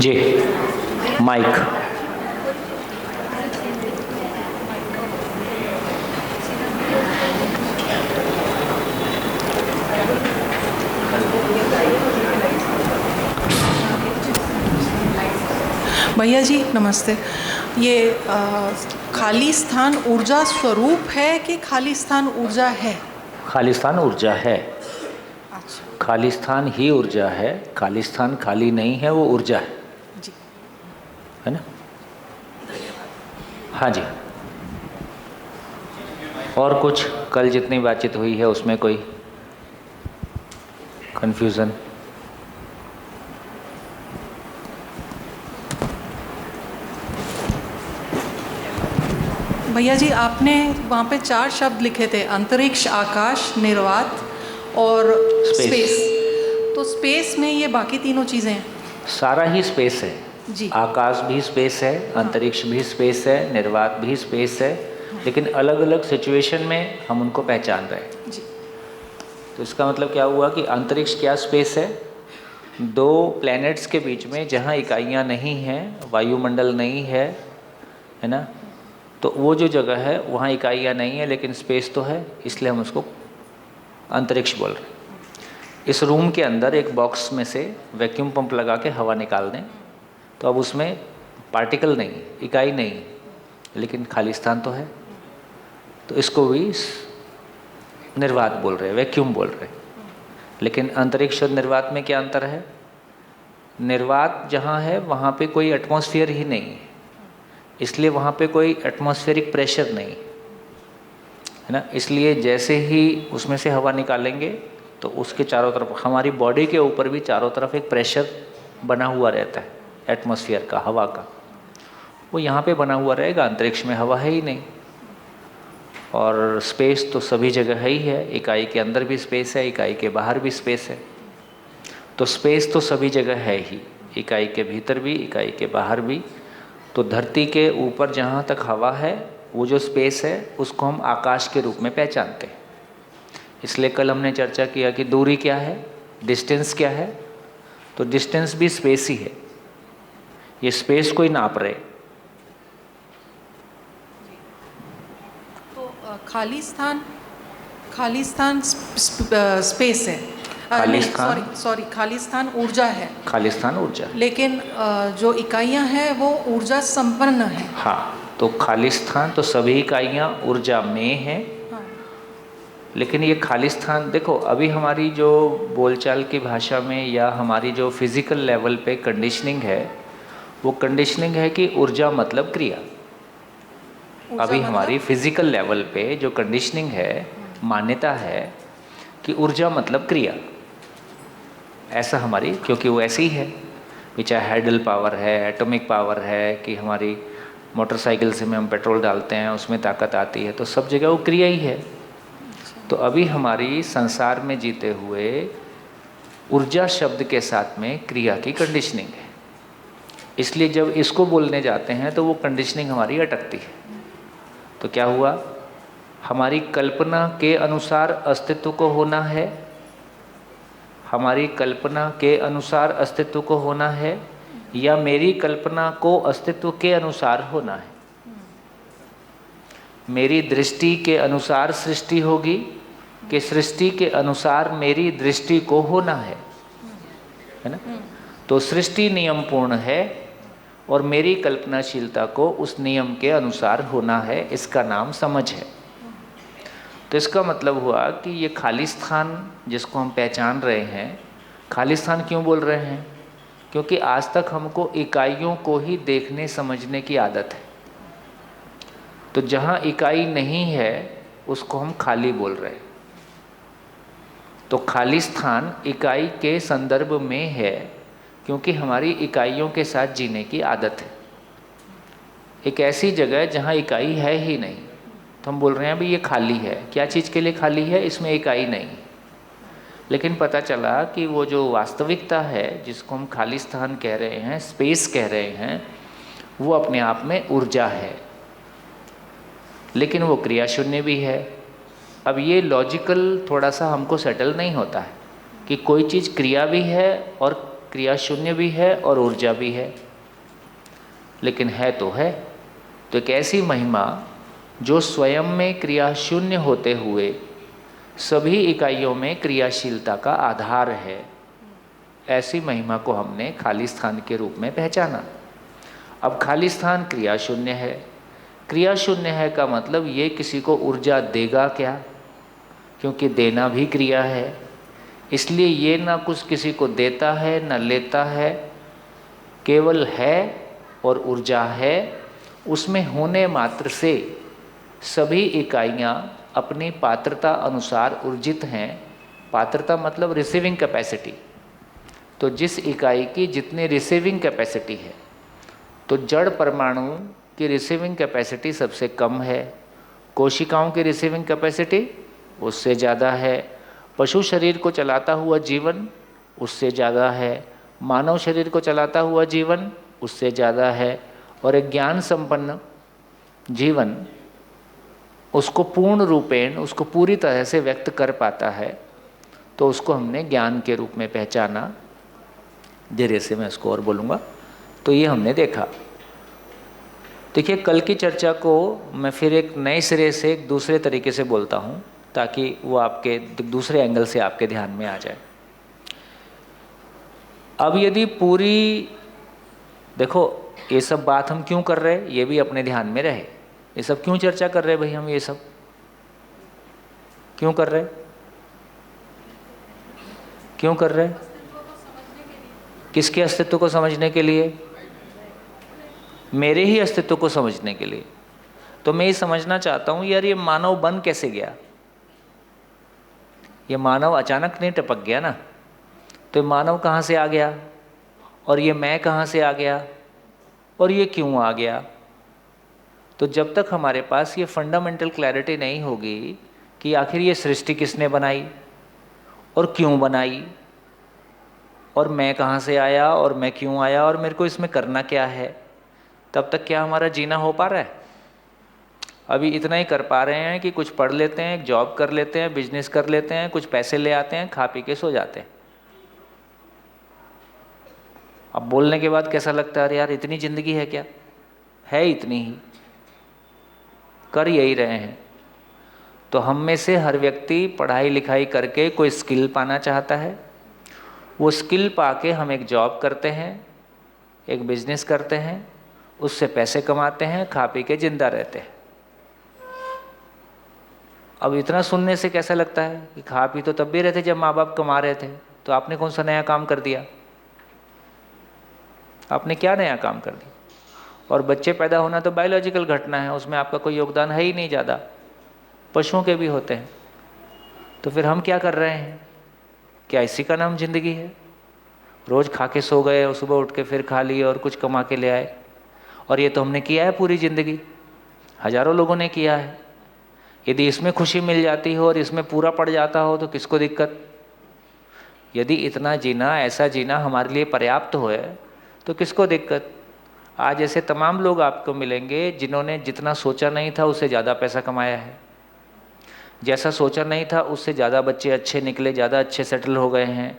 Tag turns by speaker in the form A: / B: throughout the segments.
A: जी, mic.
B: भैया जी नमस्ते। ये खाली स्थान ऊर्जा स्वरूप है कि खाली स्थान ऊर्जा है?
A: खाली स्थान ऊर्जा है।
B: अच्छा
A: खाली स्थान ही ऊर्जा है। खाली स्थान खाली नहीं है, वो ऊर्जा है।
B: जी,
A: है ना? हाँ जी। और कुछ कल जितनी बातचीत हुई है उसमें कोई कन्फ्यूज़न?
B: भैया जी आपने वहाँ पे 4 शब्द लिखे थे, अंतरिक्ष, आकाश, निर्वात और स्पेस। तो स्पेस में ये बाकी तीनों चीज़ें हैं?
A: सारा ही स्पेस है
B: जी।
A: आकाश भी स्पेस है, अंतरिक्ष भी स्पेस है, निर्वात भी स्पेस है, लेकिन अलग अलग सिचुएशन में हम उनको पहचान रहे हैं।
B: जी।
A: तो इसका मतलब क्या हुआ कि अंतरिक्ष क्या स्पेस है? 2 प्लैनेट्स के बीच में जहाँ इकाइयाँ नहीं हैं, वायुमंडल नहीं है ना, तो वो जो जगह है वहाँ इकाइयाँ नहीं है लेकिन स्पेस तो है, इसलिए हम उसको अंतरिक्ष बोल रहे हैं। इस रूम के अंदर एक बॉक्स में से वैक्यूम पंप लगा के हवा निकाल दें तो अब उसमें पार्टिकल नहीं, इकाई नहीं, लेकिन खाली स्थान तो है, तो इसको भी निर्वात बोल रहे हैं, वैक्यूम बोल रहे हैं। लेकिन अंतरिक्ष और निर्वात में क्या अंतर है? निर्वात जहाँ है वहाँ पे कोई एटमॉस्फेयर ही नहीं है, इसलिए वहाँ पे कोई एटमॉस्फेरिक प्रेशर नहीं है ना, इसलिए जैसे ही उसमें से हवा निकालेंगे तो उसके चारों तरफ, हमारी बॉडी के ऊपर भी चारों तरफ एक प्रेशर बना हुआ रहता है एटमॉस्फेयर का, हवा का, वो यहाँ पे बना हुआ रहेगा। अंतरिक्ष में हवा है ही नहीं, और स्पेस तो सभी जगह है ही है, इकाई के अंदर भी स्पेस है, इकाई के बाहर भी स्पेस है। तो स्पेस तो सभी जगह है ही, इकाई के भीतर भी, इकाई के बाहर भी। तो धरती के ऊपर जहाँ तक हवा है वो जो स्पेस है उसको हम आकाश के रूप में पहचानते हैं। इसलिए कल हमने चर्चा किया कि दूरी क्या है, डिस्टेंस क्या है, तो डिस्टेंस भी स्पेस ही है, ये स्पेस को ही नाप रहे।
B: तो खाली स्थान स्पेस है,
A: खाली स्थान,
B: सॉरी खाली स्थान ऊर्जा है।
A: खाली स्थान ऊर्जा,
B: लेकिन जो इकाइयाँ हैं वो ऊर्जा संपन्न है।
A: हाँ, तो खाली स्थान तो सभी इकाइयाँ ऊर्जा में हैं।
B: हाँ।
A: लेकिन ये खाली स्थान देखो, अभी हमारी जो बोलचाल की भाषा में या हमारी जो फिजिकल लेवल पे कंडीशनिंग है, वो कंडीशनिंग है कि ऊर्जा मतलब क्रिया। अभी हमारी फिजिकल लेवल पे जो कंडीशनिंग है, मान्यता है कि ऊर्जा मतलब क्रिया, ऐसा हमारी, क्योंकि वो ऐसी ही है, चाहे हाइडल पावर है, एटॉमिक पावर है, कि हमारी मोटरसाइकिल से में हम पेट्रोल डालते हैं उसमें ताकत आती है, तो सब जगह वो क्रिया ही है। तो अभी हमारी संसार में जीते हुए ऊर्जा शब्द के साथ में क्रिया की कंडीशनिंग है, इसलिए जब इसको बोलने जाते हैं तो वो कंडीशनिंग हमारी अटकती है। तो क्या हुआ, हमारी कल्पना के अनुसार अस्तित्व को होना है, हमारी कल्पना के अनुसार अस्तित्व को होना है, या मेरी कल्पना को अस्तित्व के अनुसार होना है। मेरी दृष्टि के अनुसार सृष्टि होगी कि सृष्टि के अनुसार मेरी दृष्टि को होना है ना। तो सृष्टि नियम पूर्ण है और मेरी कल्पनाशीलता को उस नियम के अनुसार होना है, इसका नाम समझ है। तो इसका मतलब हुआ कि ये खाली स्थान जिसको हम पहचान रहे हैं, खाली स्थान क्यों बोल रहे हैं? क्योंकि आज तक हमको इकाइयों को ही देखने समझने की आदत है, तो जहाँ इकाई नहीं है उसको हम खाली बोल रहे हैं। तो खाली स्थान इकाई के संदर्भ में है, क्योंकि हमारी इकाइयों के साथ जीने की आदत है। एक ऐसी जगह जहाँ इकाई है ही नहीं, तो हम बोल रहे हैं भाई ये खाली है। क्या चीज़ के लिए खाली है? इसमें इकाई नहीं। लेकिन पता चला कि वो जो वास्तविकता है जिसको हम खाली स्थान कह रहे हैं, स्पेस कह रहे हैं, वो अपने आप में ऊर्जा है, लेकिन वो क्रिया शून्य भी है। अब ये लॉजिकल थोड़ा सा हमको सेटल नहीं होता है कि कोई चीज़ क्रिया भी है और क्रिया शून्य भी है और ऊर्जा भी है, लेकिन है तो है। तो एक ऐसी महिमा जो स्वयं में क्रिया शून्य होते हुए सभी इकाइयों में क्रियाशीलता का आधार है, ऐसी महिमा को हमने खाली स्थान के रूप में पहचाना। अब खाली स्थान क्रिया शून्य है। क्रिया शून्य है का मतलब ये किसी को ऊर्जा देगा क्या? क्योंकि देना भी क्रिया है, इसलिए ये ना कुछ किसी को देता है ना लेता है, केवल है और ऊर्जा है। उसमें होने मात्र से सभी इकाइयाँ अपनी पात्रता अनुसार ऊर्जित हैं। पात्रता मतलब रिसीविंग कैपेसिटी। तो जिस इकाई की जितनी रिसीविंग कैपेसिटी है, तो जड़ परमाणु की रिसीविंग कैपेसिटी सबसे कम है, कोशिकाओं की रिसीविंग कैपेसिटी उससे ज़्यादा है, पशु शरीर को चलाता हुआ जीवन उससे ज़्यादा है, मानव शरीर को चलाता हुआ जीवन उससे ज़्यादा है, और एक ज्ञान संपन्न जीवन उसको पूर्ण रूपेण, उसको पूरी तरह से व्यक्त कर पाता है, तो उसको हमने ज्ञान के रूप में पहचाना। धीरे से मैं इसको और बोलूँगा। तो ये हमने देखा। देखिए, कल की चर्चा को मैं फिर एक नए सिरे से एक दूसरे तरीके से बोलता हूँ, ताकि वो आपके दूसरे एंगल से आपके ध्यान में आ जाए। अब यदि पूरी, देखो ये सब बात हम क्यों कर रहे हैं, ये भी अपने ध्यान में रहे। ये सब क्यों चर्चा कर रहे हैं भाई, हम ये सब क्यों कर रहे हैं? क्यों कर रहे हैं? किसके अस्तित्व को समझने के लिए? मेरे ही अस्तित्व को समझने के लिए। तो मैं ये समझना चाहता हूँ, यार ये मानव बन कैसे गया? ये मानव अचानक नहीं टपक गया ना। तो मानव कहाँ से आ गया, और ये मैं कहाँ से आ गया, और ये क्यों आ गया? तो जब तक हमारे पास ये फंडामेंटल क्लैरिटी नहीं होगी कि आखिर ये सृष्टि किसने बनाई और क्यों बनाई, और मैं कहाँ से आया और मैं क्यों आया और मेरे को इसमें करना क्या है, तब तक क्या हमारा जीना हो पा रहा है? अभी इतना ही कर पा रहे हैं कि कुछ पढ़ लेते हैं, एक जॉब कर लेते हैं, बिजनेस कर लेते हैं, कुछ पैसे ले आते हैं, खा पी के सो जाते हैं। अब बोलने के बाद कैसा लगता है, यार इतनी ज़िंदगी है क्या? है इतनी ही, कर यही रहे हैं। तो हम में से हर व्यक्ति पढ़ाई लिखाई करके कोई स्किल पाना चाहता है। वो स्किल पाके हम एक जॉब करते हैं, एक बिजनेस करते हैं, उससे पैसे कमाते हैं, खा पी के जिंदा रहते हैं। अब इतना सुनने से कैसा लगता है कि खा पी तो तब भी रहते जब माँ बाप कमा रहे थे, तो आपने कौन सा नया काम कर दिया? आपने क्या नया काम कर दिया? और बच्चे पैदा होना तो बायोलॉजिकल घटना है, उसमें आपका कोई योगदान है ही नहीं ज़्यादा, पशुओं के भी होते हैं। तो फिर हम क्या कर रहे हैं? क्या इसी का नाम जिंदगी है? रोज़ खा के सो गए और सुबह उठ के फिर खा लिए और कुछ कमा के ले आए। और ये तो हमने किया है पूरी ज़िंदगी, हजारों लोगों ने किया है। यदि इसमें खुशी मिल जाती हो और इसमें पूरा पड़ जाता हो तो किसको दिक्कत? यदि इतना जीना, ऐसा जीना हमारे लिए पर्याप्त हो तो किसको दिक्कत? आज ऐसे तमाम लोग आपको मिलेंगे जिन्होंने जितना सोचा नहीं था उससे ज़्यादा पैसा कमाया है, जैसा सोचा नहीं था उससे ज़्यादा बच्चे अच्छे निकले, ज़्यादा अच्छे सेटल हो गए हैं।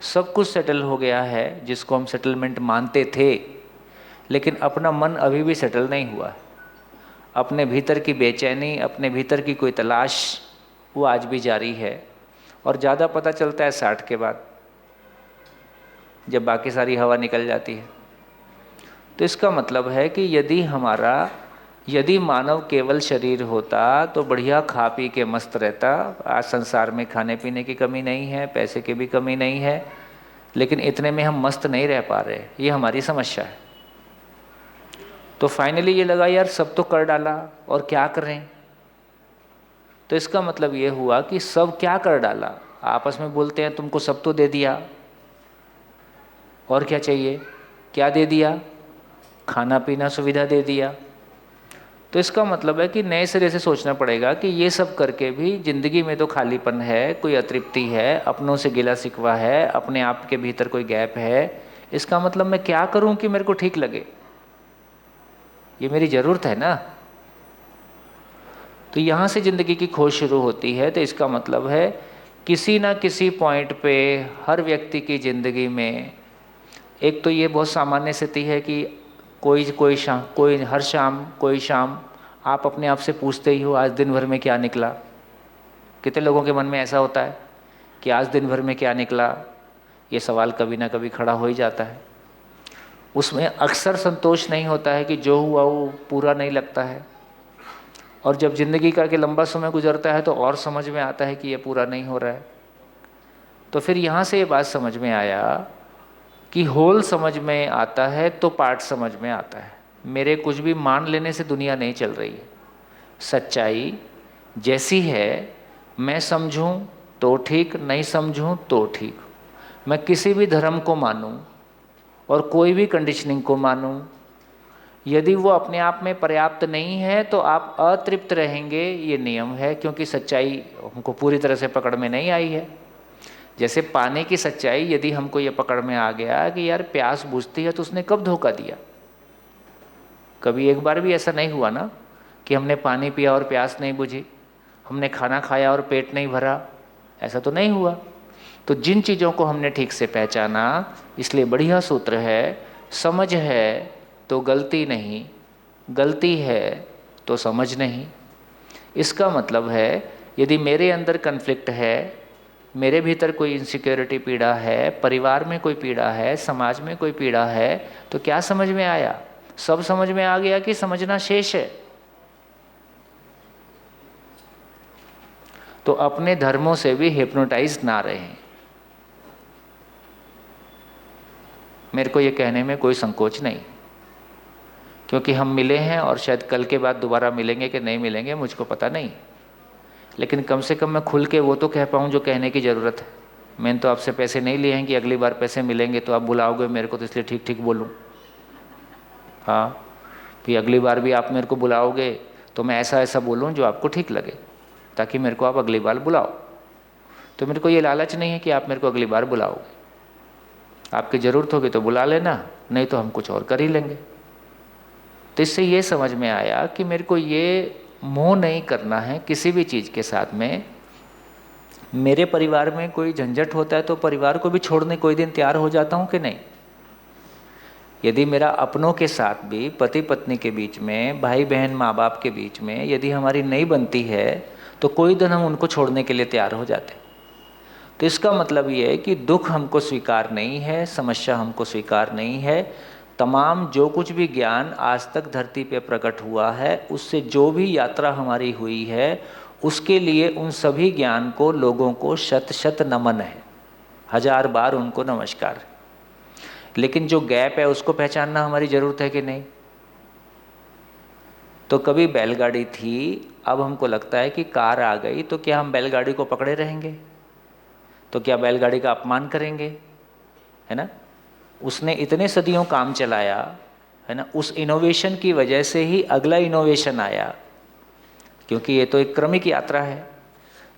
A: सब कुछ सेटल हो गया है जिसको हम सेटलमेंट मानते थे, लेकिन अपना मन अभी भी सेटल नहीं हुआ। अपने भीतर की बेचैनी, अपने भीतर की कोई तलाश, वो आज भी जारी है। और ज़्यादा पता चलता है 60 के बाद, जब बाकी सारी हवा निकल जाती है। तो इसका मतलब है कि यदि मानव केवल शरीर होता तो बढ़िया खा पी के मस्त रहता। आज संसार में खाने पीने की कमी नहीं है, पैसे की भी कमी नहीं है, लेकिन इतने में हम मस्त नहीं रह पा रहे, ये हमारी समस्या है। तो फाइनली ये लगा, यार सब तो कर डाला और क्या करें? तो इसका मतलब ये हुआ कि सब क्या कर डाला? आपस में बोलते हैं तुमको सब तो दे दिया, और क्या चाहिए? क्या दे दिया? खाना पीना सुविधा दे दिया। तो इसका मतलब है कि नए सिरे से सोचना पड़ेगा कि ये सब करके भी ज़िंदगी में तो खालीपन है, कोई अतृप्ति है, अपनों से गिला शिकवा है, अपने आप के भीतर कोई गैप है। इसका मतलब मैं क्या करूं कि मेरे को ठीक लगे? ये मेरी ज़रूरत है ना। तो यहाँ से ज़िंदगी की खोज शुरू होती है। तो इसका मतलब है किसी ना किसी पॉइंट पे हर व्यक्ति की ज़िंदगी में एक तो ये बहुत सामान्य स्थिति है कि कोई हर शाम कोई शाम आप अपने आप से पूछते ही हो आज दिन भर में क्या निकला। कितने लोगों के मन में ऐसा होता है कि आज दिन भर में क्या निकला, ये सवाल कभी ना कभी खड़ा हो ही जाता है। उसमें अक्सर संतोष नहीं होता है कि जो हुआ वो पूरा नहीं लगता है, और जब ज़िंदगी का के लंबा समय गुजरता है तो और समझ में आता है कि ये पूरा नहीं हो रहा है। तो फिर यहाँ से ये बात समझ में आया कि होल समझ में आता है तो पार्ट समझ में आता है। मेरे कुछ भी मान लेने से दुनिया नहीं चल रही है। सच्चाई जैसी है मैं समझूं तो ठीक, नहीं समझूं तो ठीक। मैं किसी भी धर्म को मानूं और कोई भी कंडीशनिंग को मानूं, यदि वो अपने आप में पर्याप्त नहीं है तो आप अतृप्त रहेंगे, ये नियम है, क्योंकि सच्चाई हमको पूरी तरह से पकड़ में नहीं आई है। जैसे पानी की सच्चाई यदि हमको ये पकड़ में आ गया कि यार प्यास बुझती है तो उसने कब धोखा दिया। कभी एक बार भी ऐसा नहीं हुआ ना कि हमने पानी पिया और प्यास नहीं बुझी, हमने खाना खाया और पेट नहीं भरा, ऐसा तो नहीं हुआ। तो जिन चीज़ों को हमने ठीक से पहचाना, इसलिए बढ़िया सूत्र है, समझ है तो गलती नहीं, गलती है तो समझ नहीं। इसका मतलब है यदि मेरे अंदर कन्फ्लिक्ट है, मेरे भीतर कोई इनसिक्योरिटी पीड़ा है, परिवार में कोई पीड़ा है, समाज में कोई पीड़ा है, तो क्या समझ में आया? सब समझ में आ गया कि समझना शेष है। तो अपने धर्मों से भी हिप्नोटाइज ना रहें। मेरे को ये कहने में कोई संकोच नहीं, क्योंकि हम मिले हैं और शायद कल के बाद दोबारा मिलेंगे कि नहीं मिलेंगे मुझको पता नहीं, लेकिन कम से कम मैं खुल के वो तो कह पाऊँ जो कहने की ज़रूरत है। मैंने तो आपसे पैसे नहीं लिए हैं कि अगली बार पैसे मिलेंगे तो आप बुलाओगे मेरे को, तो इसलिए ठीक ठीक बोलूँ। हाँ, फिर अगली बार भी आप मेरे को बुलाओगे तो मैं ऐसा ऐसा बोलूँ जो आपको ठीक लगे, ताकि मेरे को आप अगली बार बुलाओ। तो मेरे को ये लालच नहीं है कि आप मेरे को अगली बार बुलाओगे। आपकी ज़रूरत होगी तो बुला लेना, नहीं तो हम कुछ और कर ही लेंगे। तो इससे ये समझ में आया कि मेरे को ये मोह नहीं करना है किसी भी चीज़ के साथ में। मेरे परिवार में कोई झंझट होता है तो परिवार को भी छोड़ने कोई दिन तैयार हो जाता हूँ कि नहीं। यदि मेरा अपनों के साथ भी, पति पत्नी के बीच में, भाई बहन माँ बाप के बीच में यदि हमारी नहीं बनती है तो कोई दिन हम उनको छोड़ने के लिए तैयार हो जाते हैं। तो इसका मतलब ये है कि दुख हमको स्वीकार नहीं है, समस्या हमको स्वीकार नहीं है। तमाम जो कुछ भी ज्ञान आज तक धरती पे प्रकट हुआ है, उससे जो भी यात्रा हमारी हुई है, उसके लिए उन सभी ज्ञान को, लोगों को शत शत नमन है, 1000 बार उनको नमस्कार। लेकिन जो गैप है उसको पहचानना हमारी ज़रूरत है कि नहीं। तो कभी बैलगाड़ी थी, अब हमको लगता है कि कार आ गई, तो क्या हम बैलगाड़ी को पकड़े रहेंगे? तो क्या बैलगाड़ी का अपमान करेंगे? है ना। उसने इतने सदियों काम चलाया, है ना, उस इनोवेशन की वजह से ही अगला इनोवेशन आया, क्योंकि ये तो एक क्रमिक यात्रा है।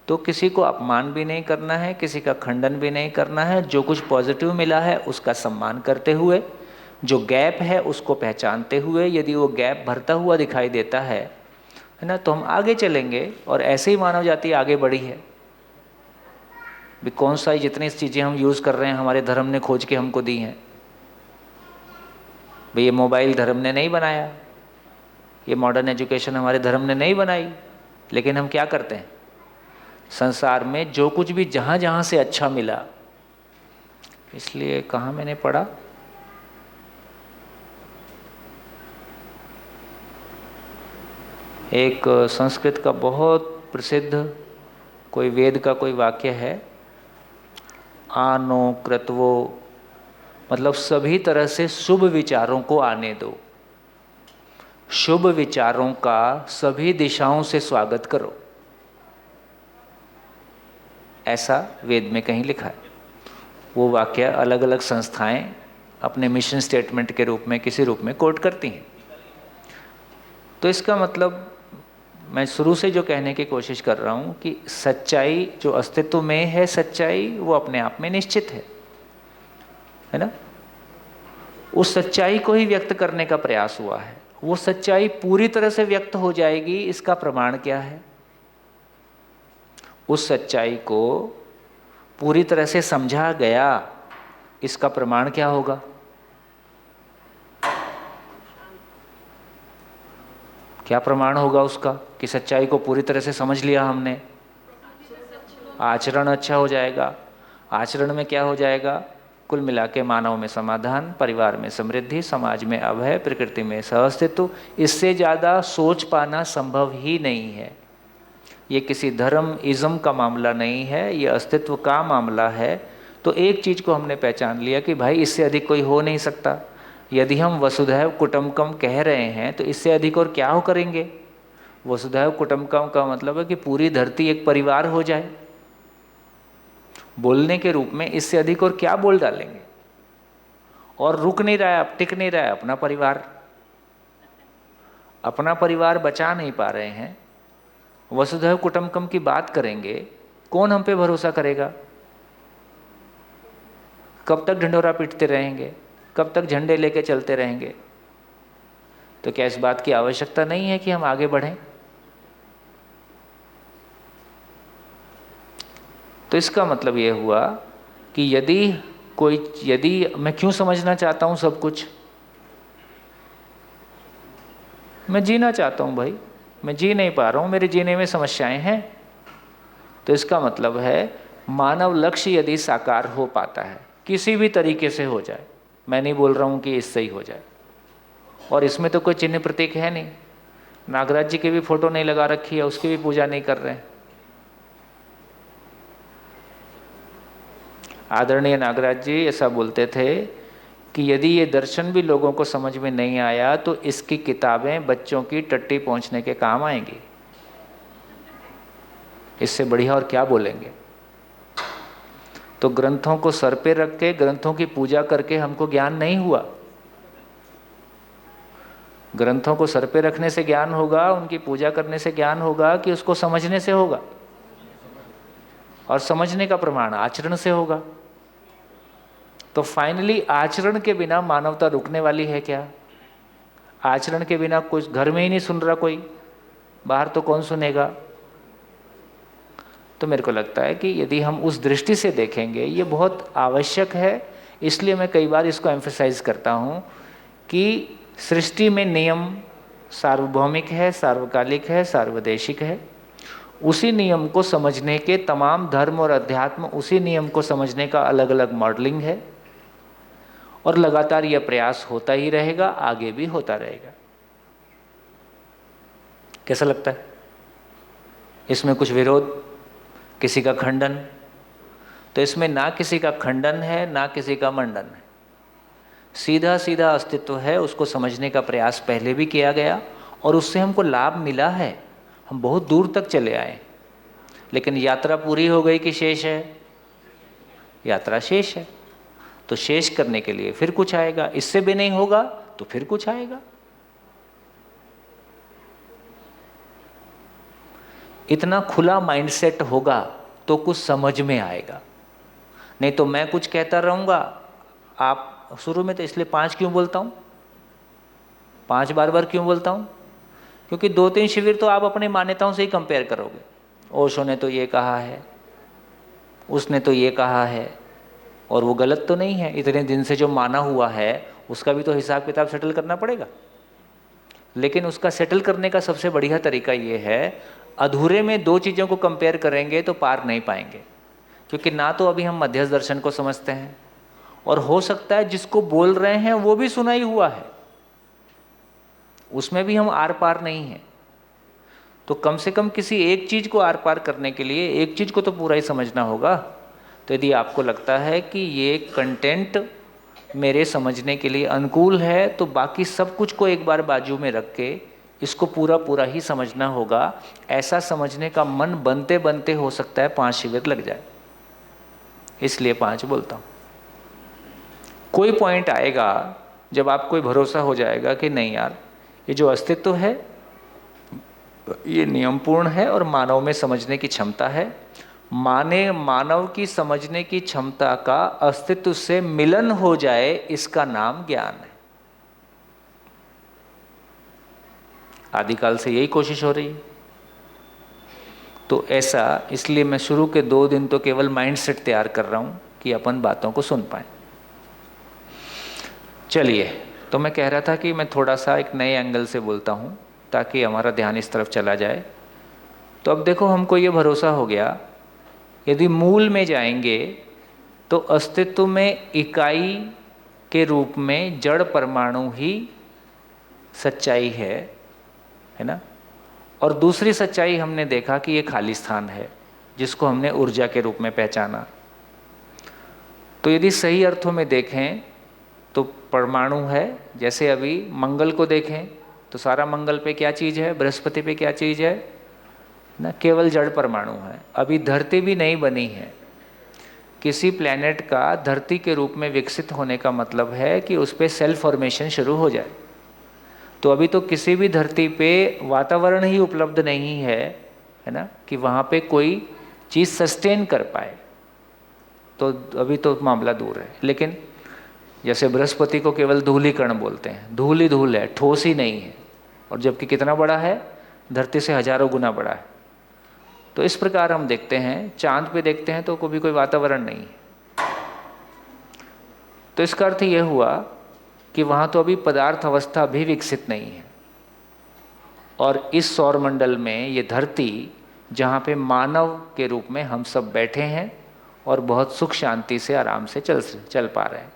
A: तो किसी को अपमान भी नहीं करना है, किसी का खंडन भी नहीं करना है। जो कुछ पॉजिटिव मिला है उसका सम्मान करते हुए, जो गैप है उसको पहचानते हुए, यदि वो गैप भरता हुआ दिखाई देता है ना, तो हम आगे चलेंगे। और ऐसे ही मानव जाति आगे बढ़ी है। भी कौन सा जितनी चीज़ें हम यूज़ कर रहे हैं हमारे धर्म ने खोज के हमको दी हैं। भाई ये मोबाइल धर्म ने नहीं बनाया, ये मॉडर्न एजुकेशन हमारे धर्म ने नहीं बनाई, लेकिन हम क्या करते हैं, संसार में जो कुछ भी जहाँ जहाँ से अच्छा मिला, इसलिए कहाँ मैंने पढ़ा, एक संस्कृत का बहुत प्रसिद्ध कोई वेद का कोई वाक्य है, आनो कृतवो, मतलब सभी तरह से शुभ विचारों को आने दो, शुभ विचारों का सभी दिशाओं से स्वागत करो, ऐसा वेद में कहीं लिखा है। वो वाक्य अलग अलग संस्थाएं अपने मिशन स्टेटमेंट के रूप में किसी रूप में कोट करती हैं। तो इसका मतलब मैं शुरू से जो कहने की कोशिश कर रहा हूँ कि सच्चाई जो अस्तित्व में है, सच्चाई वो अपने आप में निश्चित है ना। उस सच्चाई को ही व्यक्त करने का प्रयास हुआ है। वो सच्चाई पूरी तरह से व्यक्त हो जाएगी, इसका प्रमाण क्या है? उस सच्चाई को पूरी तरह से समझा गया, इसका प्रमाण क्या होगा? क्या प्रमाण होगा उसका कि सच्चाई को पूरी तरह से समझ लिया हमने? आचरण अच्छा हो जाएगा। आचरण में क्या हो जाएगा? कुल मिला के मानव में समाधान, परिवार में समृद्धि, समाज में अभय, प्रकृति में सहअस्तित्व। इससे ज़्यादा सोच पाना संभव ही नहीं है। ये किसी धर्म इज़म का मामला नहीं है, ये अस्तित्व का मामला है। तो एक चीज़ को हमने पहचान लिया कि भाई इससे अधिक कोई हो नहीं सकता। यदि हम वसुधैव कुटुम्बकम कह रहे हैं तो इससे अधिक और क्या हो करेंगे? वसुधैव कुटुम्बकम का मतलब है कि पूरी धरती एक परिवार हो जाए। बोलने के रूप में इससे अधिक और क्या बोल डालेंगे? और रुक नहीं रहा है, अब टिक नहीं रहा है अपना परिवार। अपना परिवार बचा नहीं पा रहे हैं, वसुधैव कुटुम्बकम की बात करेंगे, कौन हम पे भरोसा करेगा? कब तक ढिंढोरा पीटते रहेंगे? कब तक झंडे लेके चलते रहेंगे? तो क्या इस बात की आवश्यकता नहीं है कि हम आगे बढ़ें? तो इसका मतलब ये हुआ कि यदि मैं क्यों समझना चाहता हूं सब कुछ? मैं जीना चाहता हूं भाई, मैं जी नहीं पा रहा हूं, मेरे जीने में समस्याएं हैं। तो इसका मतलब है मानव लक्ष्य यदि साकार हो पाता है, किसी भी तरीके से हो जाए, मैं नहीं बोल रहा हूं कि इससे ही हो जाए, और इसमें तो कोई चिन्ह प्रतीक है नहीं, नागराज जी की भी फोटो नहीं लगा रखी है, उसकी भी पूजा नहीं कर रहे हैं। आदरणीय नागराज जी ऐसा बोलते थे कि यदि ये दर्शन भी लोगों को समझ में नहीं आया तो इसकी किताबें बच्चों की टट्टी पहुंचने के काम आएंगी। इससे बढ़िया और क्या बोलेंगे? तो ग्रंथों को सर पे रख के, ग्रंथों की पूजा करके हमको ज्ञान नहीं हुआ। ग्रंथों को सर पे रखने से ज्ञान होगा, उनकी पूजा करने से ज्ञान होगा कि उसको समझने से होगा, और समझने का प्रमाण आचरण से होगा। तो फाइनली आचरण के बिना मानवता रुकने वाली है क्या? आचरण के बिना कुछ घर में ही नहीं सुन रहा कोई, बाहर तो कौन सुनेगा? तो मेरे को लगता है कि यदि हम उस दृष्टि से देखेंगे, ये बहुत आवश्यक है। इसलिए मैं कई बार इसको एम्फेसाइज करता हूँ कि सृष्टि में नियम सार्वभौमिक है, सार्वकालिक है, सार्वदेशिक है। उसी नियम को समझने के तमाम धर्म और अध्यात्म, उसी नियम को समझने का अलग अलग मॉडलिंग है, और लगातार यह प्रयास होता ही रहेगा, आगे भी होता रहेगा। कैसा लगता है? इसमें कुछ विरोध, किसी का खंडन? तो इसमें ना किसी का खंडन है, ना किसी का मंडन है, सीधा सीधा अस्तित्व है। उसको समझने का प्रयास पहले भी किया गया और उससे हमको लाभ मिला है, हम बहुत दूर तक चले आए। लेकिन यात्रा पूरी हो गई कि शेष है? यात्रा शेष है। तो शेष करने के लिए फिर कुछ आएगा, इससे भी नहीं होगा तो फिर कुछ आएगा। इतना खुला माइंडसेट होगा तो कुछ समझ में आएगा, नहीं तो मैं कुछ कहता रहूंगा। आप शुरू में तो इसलिए 5 क्यों बोलता हूं, 5 बार बार क्यों बोलता हूं? क्योंकि 2-3 शिविर तो आप अपनी मान्यताओं से ही कंपेयर करोगे। ओशो ने तो ये कहा है, उसने तो ये कहा है, और वो गलत तो नहीं है। इतने दिन से जो माना हुआ है उसका भी तो हिसाब किताब सेटल करना पड़ेगा। लेकिन उसका सेटल करने का सबसे बढ़िया तरीका ये है, अधूरे में 2 चीज़ों को कंपेयर करेंगे तो पार नहीं पाएंगे। क्योंकि ना तो अभी हम मध्यस्थ दर्शन को समझते हैं, और हो सकता है जिसको बोल रहे हैं वो भी सुना ही हुआ है, उसमें भी हम आर पार नहीं हैं। तो कम से कम किसी एक चीज़ को आर पार करने के लिए एक चीज़ को तो पूरा ही समझना होगा। तो यदि आपको लगता है कि ये कंटेंट मेरे समझने के लिए अनुकूल है तो बाकी सब कुछ को एक बार बाजू में रख के इसको पूरा पूरा ही समझना होगा। ऐसा समझने का मन बनते बनते हो सकता है 5 शिविर लग जाए, इसलिए 5 बोलता हूँ। कोई पॉइंट आएगा जब आपको भरोसा हो जाएगा कि नहीं यार, ये जो अस्तित्व है ये नियमपूर्ण है और मानव में समझने की क्षमता है। मानव की समझने की क्षमता का अस्तित्व से मिलन हो जाए, इसका नाम ज्ञान है। आदिकाल से यही कोशिश हो रही है। तो ऐसा, इसलिए मैं शुरू के 2 दिन तो केवल माइंडसेट तैयार कर रहा हूं कि अपन बातों को सुन पाए। चलिए, तो मैं कह रहा था कि मैं थोड़ा सा एक नए एंगल से बोलता हूं ताकि हमारा ध्यान इस तरफ चला जाए। तो अब देखो हमको ये भरोसा हो गया, यदि मूल में जाएंगे तो अस्तित्व में इकाई के रूप में जड़ परमाणु ही सच्चाई है ना। और दूसरी सच्चाई हमने देखा कि ये खाली स्थान है, जिसको हमने ऊर्जा के रूप में पहचाना। तो यदि सही अर्थों में देखें तो परमाणु है। जैसे अभी मंगल को देखें तो सारा मंगल पे क्या चीज़ है, बृहस्पति पे क्या चीज़ है ना, केवल जड़ परमाणु है। अभी धरती भी नहीं बनी है। किसी प्लैनेट का धरती के रूप में विकसित होने का मतलब है कि उस पर सेल फॉर्मेशन शुरू हो जाए। तो अभी तो किसी भी धरती पे वातावरण ही उपलब्ध नहीं है ना, कि वहाँ पे कोई चीज़ सस्टेन कर पाए। तो अभी तो मामला दूर है। लेकिन जैसे बृहस्पति को केवल धूलीकण बोलते हैं, धूल ही धूल है, ठोस ही नहीं है, और जबकि कितना बड़ा है, धरती से हजारों गुना बड़ा है। तो इस प्रकार हम देखते हैं, चांद पे देखते हैं तो कभी कोई वातावरण नहीं है। तो इसका अर्थ ये हुआ कि वहाँ तो अभी पदार्थ अवस्था भी विकसित नहीं है। और इस सौरमंडल में ये धरती, जहाँ पे मानव के रूप में हम सब बैठे हैं और बहुत सुख शांति से आराम से चल पा रहे हैं।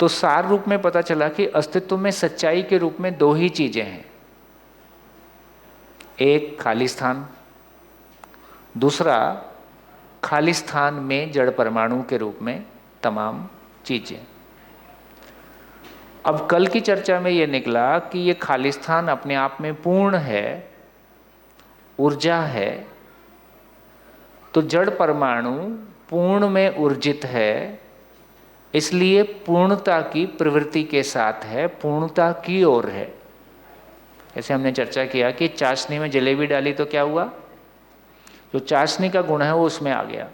A: तो सार रूप में पता चला कि अस्तित्व में सच्चाई के रूप में दो ही चीज़ें हैं, एक खाली स्थान, दूसरा खाली स्थान में जड़ परमाणु के रूप में तमाम चीज़ें। अब कल की चर्चा में ये निकला कि ये खाली स्थान अपने आप में पूर्ण है, ऊर्जा है। तो जड़ परमाणु पूर्ण में ऊर्जित है, इसलिए पूर्णता की प्रवृत्ति के साथ है, पूर्णता की ओर है। जैसे हमने चर्चा किया कि चाशनी में जलेबी डाली तो क्या हुआ, जो चाशनी का गुण है वो उसमें आ गया।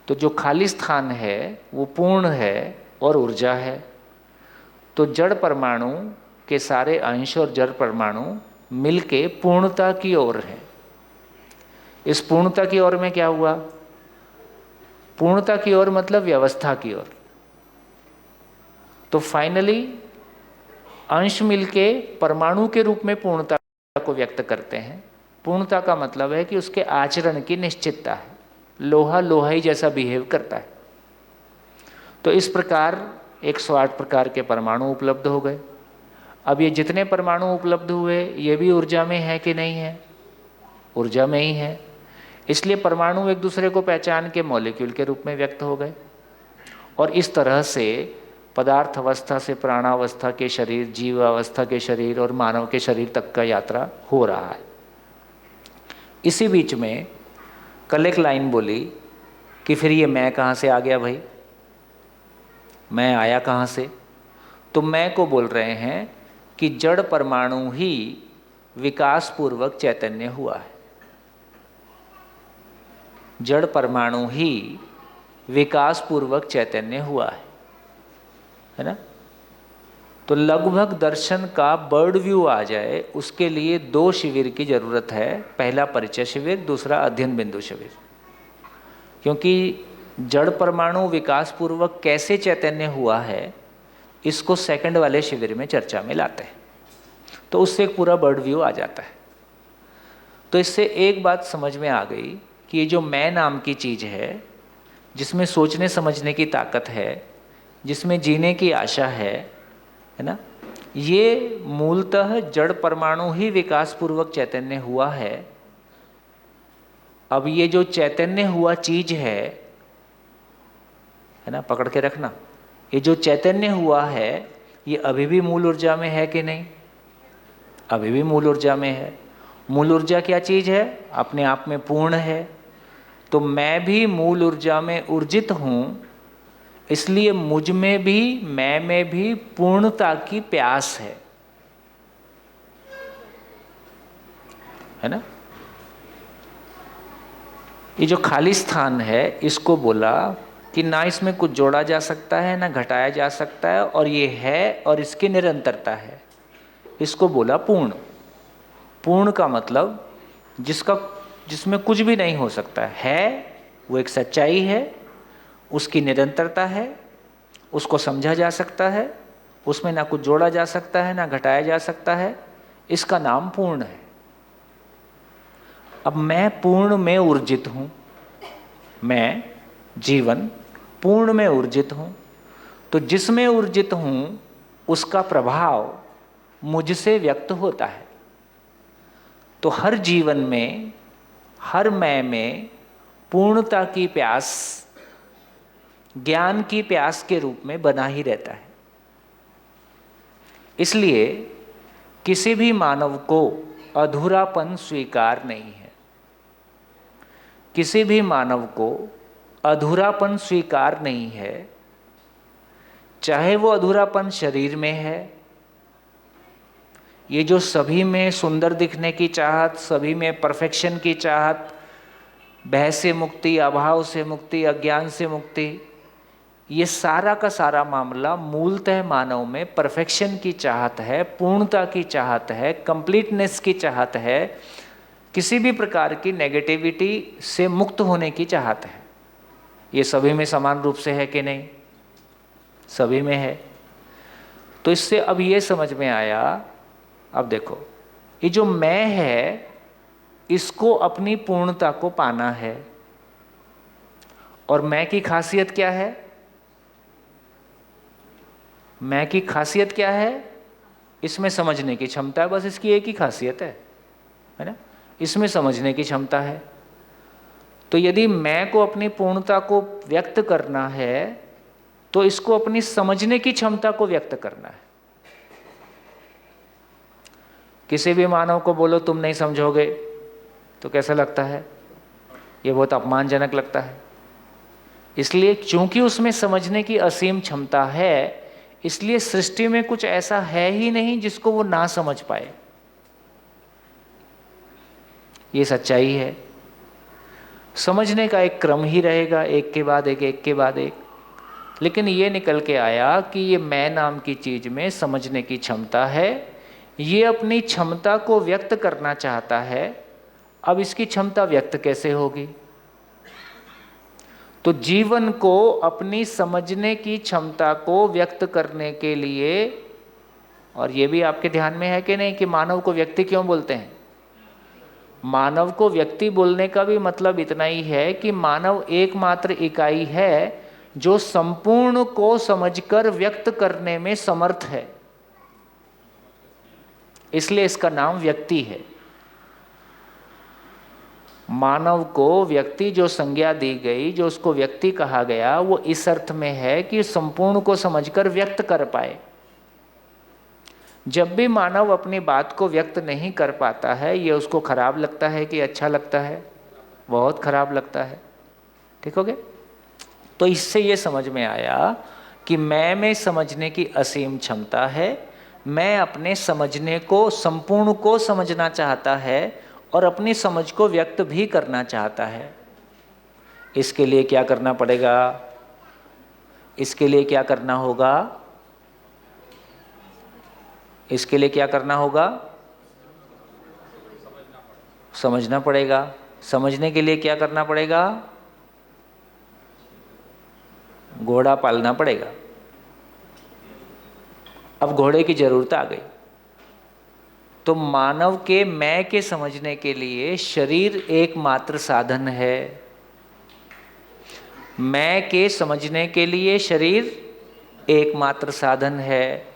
A: तो जो खाली स्थान है वो पूर्ण है और ऊर्जा है। तो जड़ परमाणु के सारे अंश और जड़ परमाणु मिलके पूर्णता की ओर है। इस पूर्णता की ओर में क्या हुआ, पूर्णता की ओर मतलब व्यवस्था की ओर। तो फाइनली अंश मिलके परमाणु के रूप में पूर्णता को व्यक्त करते हैं। पूर्णता का मतलब है कि उसके आचरण की निश्चितता है, लोहा लोहा ही जैसा बिहेव करता है। तो इस प्रकार 108 प्रकार के परमाणु उपलब्ध हो गए। अब ये जितने परमाणु उपलब्ध हुए ये भी ऊर्जा में है कि नहीं है, ऊर्जा में ही है। इसलिए परमाणु एक दूसरे को पहचान के मॉलिक्यूल के रूप में व्यक्त हो गए। और इस तरह से पदार्थ अवस्था से प्राणावस्था के शरीर, जीवावस्था के शरीर और मानव के शरीर तक का यात्रा हो रहा है। इसी बीच में कल एक लाइन बोली कि फिर ये मैं कहाँ से आ गया भाई, मैं आया कहाँ से। तो मैं को बोल रहे हैं कि जड़ परमाणु ही विकास पूर्वक चैतन्य हुआ है। जड़ परमाणु ही विकास पूर्वक चैतन्य हुआ है ना। तो लगभग दर्शन का बर्ड व्यू आ जाए उसके लिए 2 शिविर की जरूरत है। पहला परिचय शिविर, दूसरा अध्ययन बिंदु शिविर। क्योंकि जड़ परमाणु विकास पूर्वक कैसे चैतन्य हुआ है इसको सेकंड वाले शिविर में चर्चा में लाते हैं, तो उससे एक पूरा बर्ड व्यू आ जाता है। तो इससे एक बात समझ में आ गई कि ये जो मैं नाम की चीज़ है, जिसमें सोचने समझने की ताकत है, जिसमें जीने की आशा है ना, ये मूलतः जड़ परमाणु ही विकास पूर्वक चैतन्य हुआ है। अब ये जो चैतन्य हुआ चीज है ना, पकड़ के रखना, ये जो चैतन्य हुआ है ये अभी भी मूल ऊर्जा में है कि नहीं, अभी भी मूल ऊर्जा में है। मूल ऊर्जा क्या चीज है, अपने आप में पूर्ण है। तो मैं भी मूल ऊर्जा में ऊर्जित हूँ, इसलिए मुझ में भी, मैं में भी पूर्णता की प्यास है ना। ये जो खाली स्थान है इसको बोला कि ना इसमें कुछ जोड़ा जा सकता है ना घटाया जा सकता है, और ये है और इसकी निरंतरता है, इसको बोला पूर्ण। पूर्ण का मतलब जिसमें कुछ भी नहीं हो सकता है, वो एक सच्चाई है, उसकी निरंतरता है, उसको समझा जा सकता है उसमें ना कुछ जोड़ा जा सकता है ना घटाया जा सकता है, इसका नाम पूर्ण है। अब मैं पूर्ण में ऊर्जित हूं, मैं जीवन पूर्ण में ऊर्जित हूं, तो जिसमें ऊर्जित हूं उसका प्रभाव मुझसे व्यक्त होता है। तो हर जीवन में, हर मैं में पूर्णता की प्यास ज्ञान की प्यास के रूप में बना ही रहता है। इसलिए किसी भी मानव को अधूरापन स्वीकार नहीं है। किसी भी मानव को अधूरापन स्वीकार नहीं है, चाहे वो अधूरापन शरीर में है, ये जो सभी में सुंदर दिखने की चाहत, सभी में परफेक्शन की चाहत, भय से मुक्ति, अभाव से मुक्ति, अज्ञान से मुक्ति, ये सारा का सारा मामला मूलतः मानव में परफेक्शन की चाहत है, पूर्णता की चाहत है, कंप्लीटनेस की चाहत है, किसी भी प्रकार की नेगेटिविटी से मुक्त होने की चाहत है। ये सभी में समान रूप से है कि नहीं? सभी में है। तो इससे अब ये समझ में आया, अब देखो, ये जो मैं है इसको अपनी पूर्णता को पाना है। और मैं की खासियत क्या है? मैं की खासियत क्या है? इसमें समझने की क्षमता है, बस इसकी एक ही खासियत है ना? इसमें समझने की क्षमता है। तो यदि मैं को अपनी पूर्णता को व्यक्त करना है तो इसको अपनी समझने की क्षमता को व्यक्त करना है। किसी भी मानव को बोलो तुम नहीं समझोगे तो कैसा लगता है? ये बहुत अपमानजनक लगता है। इसलिए क्योंकि उसमें समझने की असीम क्षमता है, इसलिए सृष्टि में कुछ ऐसा है ही नहीं जिसको वो ना समझ पाए। ये सच्चाई है। समझने का एक क्रम ही रहेगा, एक के बाद एक, एक के बाद एक। लेकिन ये निकल के आया कि ये मैं नाम की चीज में समझने की क्षमता है, ये अपनी क्षमता को व्यक्त करना चाहता है। अब इसकी क्षमता व्यक्त कैसे होगी? तो जीवन को अपनी समझने की क्षमता को व्यक्त करने के लिए, और ये भी आपके ध्यान में है कि नहीं कि मानव को व्यक्ति क्यों बोलते हैं? मानव को व्यक्ति बोलने का भी मतलब इतना ही है कि मानव एकमात्र इकाई है जो संपूर्ण को समझकर व्यक्त करने में समर्थ है, इसलिए इसका नाम व्यक्ति है। मानव को व्यक्ति जो संज्ञा दी गई, जो उसको व्यक्ति कहा गया, वो इस अर्थ में है कि संपूर्ण को समझकर व्यक्त कर पाए। जब भी मानव अपनी बात को व्यक्त नहीं कर पाता है, ये उसको खराब लगता है कि अच्छा लगता है? बहुत खराब लगता है। ठीक हो गया? तो इससे ये समझ में आया कि मैं में समझने की असीम क्षमता है। मैं अपने समझने को, संपूर्ण को समझना चाहता है और अपनी समझ को व्यक्त भी करना चाहता है। इसके लिए क्या करना पड़ेगा? इसके लिए क्या करना होगा? इसके लिए क्या करना होगा? समझना पड़ेगा। समझने के लिए क्या करना पड़ेगा? घोड़ा पालना पड़ेगा। अब घोड़े की जरूरत आ गई। तो मानव के मैं के समझने के लिए शरीर एकमात्र साधन है। मैं के समझने के लिए शरीर एकमात्र साधन है।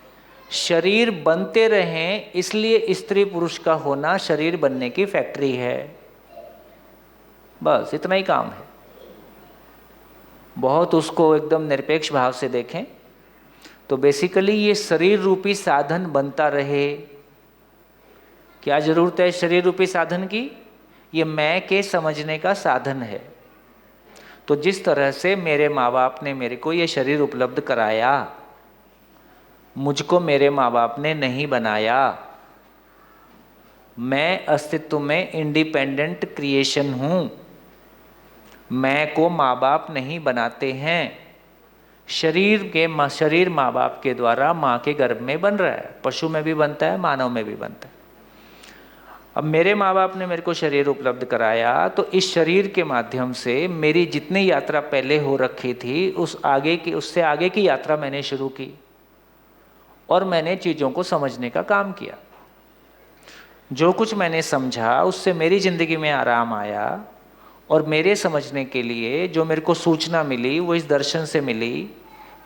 A: शरीर बनते रहें इसलिए स्त्री पुरुष का होना शरीर बनने की फैक्ट्री है। बस इतना ही काम है। बहुत उसको एकदम निरपेक्ष भाव से देखें तो बेसिकली ये शरीर रूपी साधन बनता रहे। क्या जरूरत है शरीर रूपी साधन की? ये मैं के समझने का साधन है। तो जिस तरह से मेरे माँ बाप ने मेरे को ये शरीर उपलब्ध कराया, मुझको मेरे माँ बाप ने नहीं बनाया। मैं अस्तित्व में इंडिपेंडेंट क्रिएशन हूँ। मैं को माँ बाप नहीं बनाते हैं। शरीर माँ बाप के द्वारा माँ के गर्भ में बन रहा है। पशु में भी बनता है, मानव में भी बनता है। अब मेरे माँ बाप ने मेरे को शरीर उपलब्ध कराया, तो इस शरीर के माध्यम से मेरी जितनी यात्रा पहले हो रखी थी उससे आगे की यात्रा मैंने शुरू की। और मैंने चीज़ों को समझने का काम किया। जो कुछ मैंने समझा उससे मेरी ज़िंदगी में आराम आया, और मेरे समझने के लिए जो मेरे को सूचना मिली वो इस दर्शन से मिली।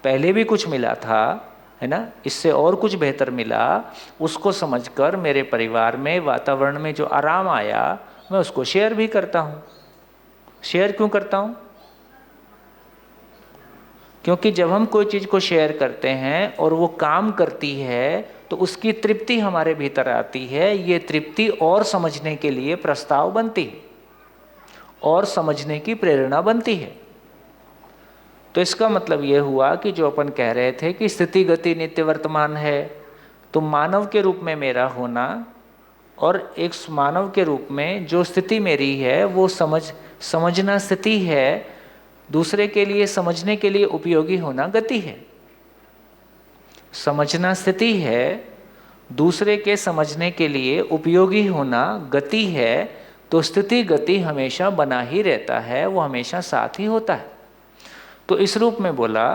A: पहले भी कुछ मिला था, है ना, इससे और कुछ बेहतर मिला। उसको समझकर मेरे परिवार में, वातावरण में जो आराम आया, मैं उसको शेयर भी करता हूँ। शेयर क्यों करता हूँ? क्योंकि जब हम कोई चीज़ को शेयर करते हैं और वो काम करती है तो उसकी तृप्ति हमारे भीतर आती है। ये तृप्ति और समझने के लिए प्रस्ताव बनती है और समझने की प्रेरणा बनती है। तो इसका मतलब ये हुआ कि जो अपन कह रहे थे कि स्थिति गति नित्य वर्तमान है, तो मानव के रूप में मेरा होना और एक मानव के रूप में जो स्थिति मेरी है वो समझना स्थिति है, दूसरे के लिए समझने के लिए उपयोगी होना गति है। समझना स्थिति है, दूसरे के समझने के लिए उपयोगी होना गति है। तो स्थिति गति हमेशा बना ही रहता है, वो हमेशा साथ ही होता है। तो इस रूप में बोला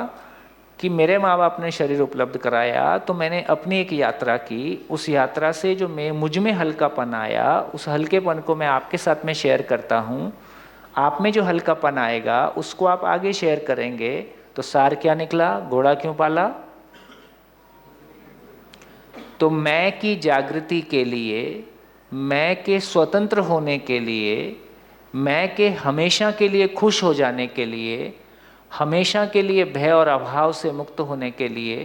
A: कि मेरे माँ बाप ने शरीर उपलब्ध कराया तो मैंने अपनी एक यात्रा की, उस यात्रा से जो मुझ में हल्कापन आया, उस हल्केपन को मैं आपके साथ में शेयर करता हूँ। आप में जो हल्कापन आएगा उसको आप आगे शेयर करेंगे। तो सार क्या निकला? घोड़ा क्यों पाला? तो मैं की जागृति के लिए, मैं के स्वतंत्र होने के लिए, मैं के हमेशा के लिए खुश हो जाने के लिए, हमेशा के लिए भय और अभाव से मुक्त होने के लिए,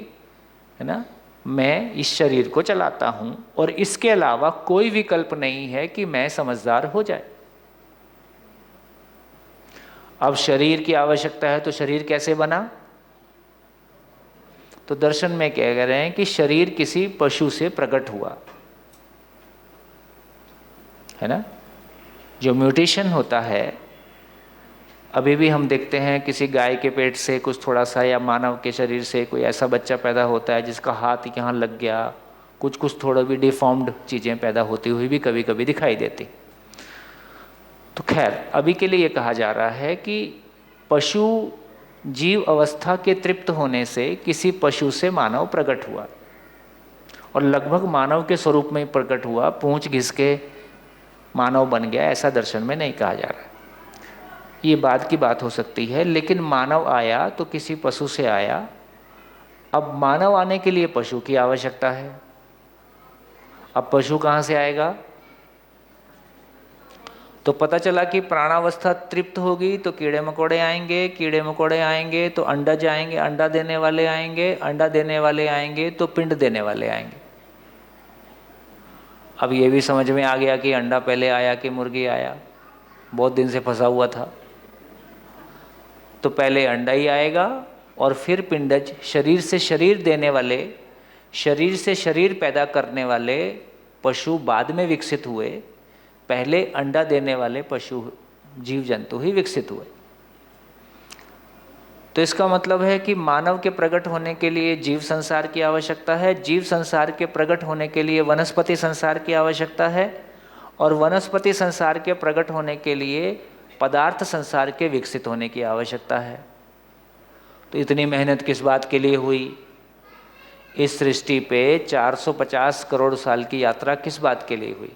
A: है ना, मैं इस शरीर को चलाता हूँ। और इसके अलावा कोई विकल्प नहीं है कि मैं समझदार हो जाए। अब शरीर की आवश्यकता है तो शरीर कैसे बना? तो दर्शन में क्या कह रहे हैं कि शरीर किसी पशु से प्रकट हुआ, है ना। जो म्यूटेशन होता है, अभी भी हम देखते हैं किसी गाय के पेट से कुछ थोड़ा सा, या मानव के शरीर से कोई ऐसा बच्चा पैदा होता है जिसका हाथ यहाँ लग गया, कुछ थोड़ा भी डिफॉर्म्ड चीज़ें पैदा होती हुई भी कभी कभी दिखाई देती। तो खैर, अभी के लिए ये कहा जा रहा है कि पशु जीव अवस्था के तृप्त होने से किसी पशु से मानव प्रकट हुआ, और लगभग मानव के स्वरूप में प्रकट हुआ, पूंछ घिस के मानव बन गया, ऐसा दर्शन में नहीं कहा जा रहा है। ये बाद की बात हो सकती है, लेकिन मानव आया तो किसी पशु से आया। अब मानव आने के लिए पशु की आवश्यकता है। अब पशु कहाँ से आएगा? तो पता चला कि प्राणावस्था तृप्त होगी तो कीड़े मकोड़े आएंगे, कीड़े मकोड़े आएंगे तो अंडा जाएंगे, अंडा देने वाले आएंगे, अंडा देने वाले आएंगे तो पिंड देने वाले आएंगे। अब ये भी समझ में आ गया कि अंडा पहले आया कि मुर्गी आया, बहुत दिन से फंसा हुआ था। तो पहले अंडा ही आएगा और फिर पिंडज, शरीर से शरीर देने वाले, शरीर से शरीर पैदा करने वाले पशु बाद में विकसित हुए। पहले अंडा देने वाले पशु, जीव जंतु ही विकसित हुए। तो इसका मतलब है कि मानव के प्रकट होने के लिए जीव संसार की आवश्यकता है, जीव संसार के प्रकट होने के लिए वनस्पति संसार की आवश्यकता है, और वनस्पति संसार के प्रकट होने के लिए पदार्थ संसार के विकसित होने की आवश्यकता है। तो इतनी मेहनत किस बात के लिए हुई? इस सृष्टि पे 450 करोड़ साल की यात्रा किस बात के लिए हुई?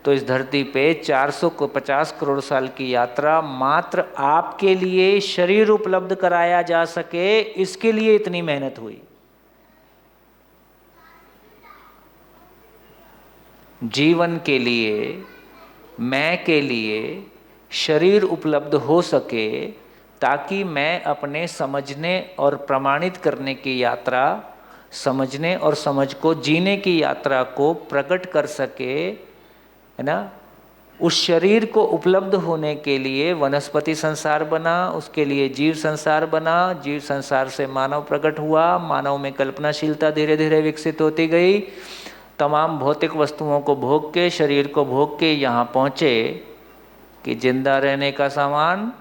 A: तो इस धरती पे 450 करोड़ साल की यात्रा मात्र आपके लिए शरीर उपलब्ध कराया जा सके, इसके लिए इतनी मेहनत हुई। जीवन के लिए, मैं के लिए शरीर उपलब्ध हो सके, ताकि मैं अपने समझने और प्रमाणित करने की यात्रा, समझने और समझ को जीने की यात्रा को प्रकट कर सके, है ना। उस शरीर को उपलब्ध होने के लिए वनस्पति संसार बना, उसके लिए जीव संसार बना, जीव संसार से मानव प्रकट हुआ, मानव में कल्पनाशीलता धीरे धीरे विकसित होती गई। तमाम भौतिक वस्तुओं को भोग के, शरीर को भोग के यहाँ पहुँचे कि जिंदा रहने का सामान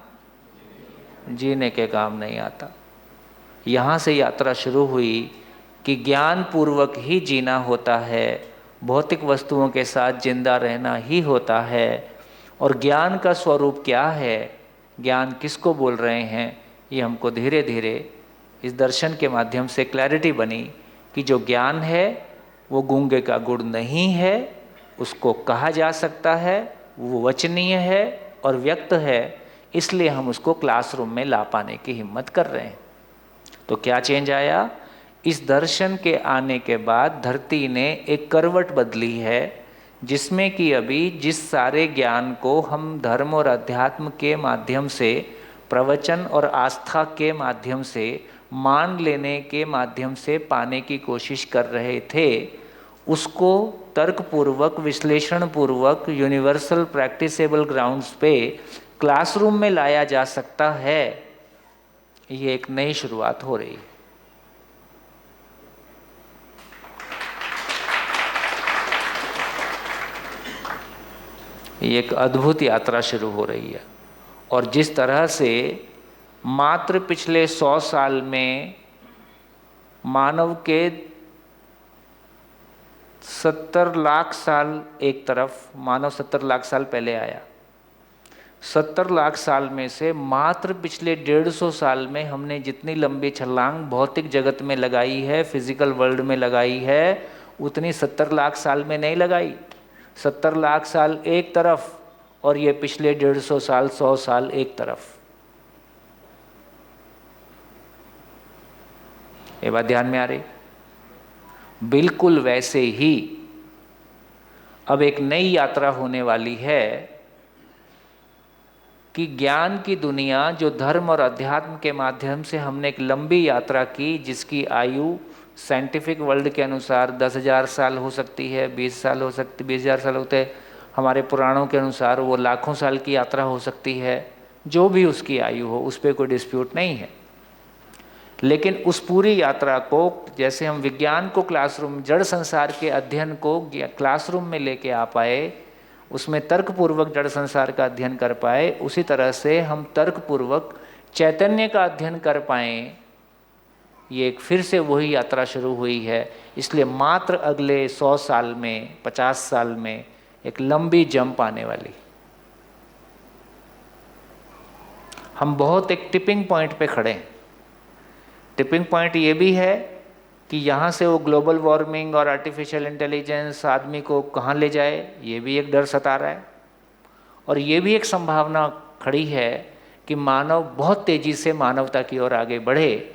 A: जीने के काम नहीं आता। यहाँ से यात्रा शुरू हुई कि ज्ञान पूर्वक ही जीना होता है, भौतिक वस्तुओं के साथ जिंदा रहना ही होता है। और ज्ञान का स्वरूप क्या है, ज्ञान किसको बोल रहे हैं, ये हमको धीरे धीरे इस दर्शन के माध्यम से क्लैरिटी बनी कि जो ज्ञान है वो गूंगे का गुण नहीं है, उसको कहा जा सकता है, वो वचनीय है और व्यक्त है, इसलिए हम उसको क्लासरूम में ला पाने की हिम्मत कर रहे हैं। तो क्या चेंज आया? इस दर्शन के आने के बाद धरती ने एक करवट बदली है, जिसमें कि अभी जिस सारे ज्ञान को हम धर्म और अध्यात्म के माध्यम से, प्रवचन और आस्था के माध्यम से, मान लेने के माध्यम से पाने की कोशिश कर रहे थे, उसको तर्कपूर्वक, विश्लेषणपूर्वक, यूनिवर्सल प्रैक्टिसेबल ग्राउंड्स पे क्लासरूम में लाया जा सकता है। ये एक नई शुरुआत हो रही है। ये एक अद्भुत यात्रा शुरू हो रही है। और जिस तरह से मात्र पिछले 100 साल में मानव के 70 लाख साल, एक तरफ मानव 70 लाख साल पहले आया, 70 लाख साल में से मात्र पिछले 150 साल में हमने जितनी लंबी छलांग भौतिक जगत में लगाई है, फिजिकल वर्ल्ड में लगाई है, उतनी 70 लाख साल में नहीं लगाई। 70 लाख साल एक तरफ और ये पिछले 150 साल, 100 साल एक तरफ। ये बात ध्यान में आ रही? बिल्कुल वैसे ही अब एक नई यात्रा होने वाली है कि ज्ञान की दुनिया, जो धर्म और अध्यात्म के माध्यम से हमने एक लंबी यात्रा की, जिसकी आयु साइंटिफिक वर्ल्ड के अनुसार 10,000 साल हो सकती है, 20 साल हो सकती, 20,000 साल होते हैं, हमारे पुराणों के अनुसार वो लाखों साल की यात्रा हो सकती है। जो भी उसकी आयु हो, उस पर कोई डिस्प्यूट नहीं है। लेकिन उस पूरी यात्रा को, जैसे हम विज्ञान को क्लासरूम, जड़ संसार के अध्ययन को क्लासरूम में लेके आ पाए, उसमें तर्कपूर्वक जड़ संसार का अध्ययन कर पाए, उसी तरह से हम तर्कपूर्वक चैतन्य का अध्ययन कर पाएँ। ये एक फिर से वही यात्रा शुरू हुई है। इसलिए मात्र अगले 100 साल में, 50 साल में एक लंबी जंप आने वाली। हम बहुत एक टिपिंग पॉइंट पे खड़े हैं। टिपिंग पॉइंट ये भी है कि यहाँ से वो ग्लोबल वार्मिंग और आर्टिफिशियल इंटेलिजेंस आदमी को कहाँ ले जाए, ये भी एक डर सता रहा है। और ये भी एक संभावना खड़ी है कि मानव बहुत तेज़ी से मानवता की ओर आगे बढ़े।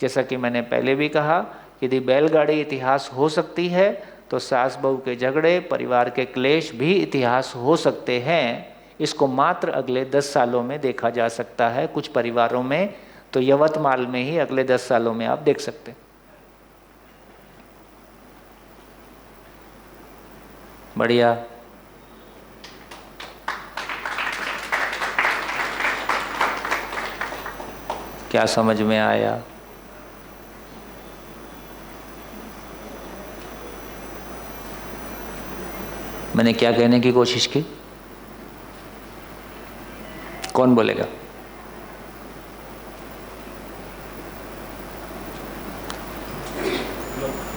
A: जैसा कि मैंने पहले भी कहा, यदि बैलगाड़ी इतिहास हो सकती है तो सास बहू के झगड़े, परिवार के क्लेश भी इतिहास हो सकते हैं। इसको मात्र अगले 10 सालों में देखा जा सकता है। कुछ परिवारों में तो यवतमाल में ही अगले 10 सालों में आप देख सकते हैं। बढ़िया। क्या समझ में आया? मैंने क्या कहने की कोशिश की? कौन बोलेगा?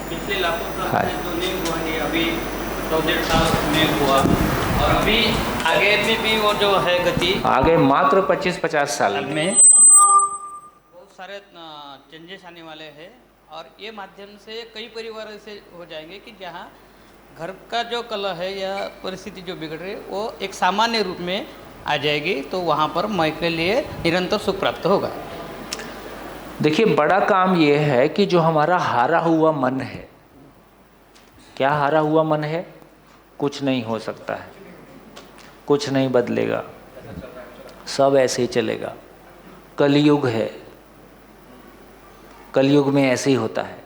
C: पिछले लाखों साल में जो नहीं हुआ है, अभी 100-150 साल में हुआ, और अभी आगे में भी वो जो है गति,
A: आगे मात्र 25-50 साल
C: में बहुत सारे चेंजेस आने वाले हैं। और ये माध्यम से कई परिवार ऐसे हो जाएंगे कि जहाँ घर का जो कलह है या परिस्थिति जो बिगड़ रही है वो एक सामान्य रूप में आ जाएगी। तो वहाँ पर मैं के लिए निरंतर सुख प्राप्त होगा।
A: देखिए, बड़ा काम ये है कि जो हमारा हारा हुआ मन है, क्या हारा हुआ मन है? कुछ नहीं हो सकता है, कुछ नहीं बदलेगा, सब ऐसे ही चलेगा, कलयुग है, कलयुग में ऐसे ही होता है।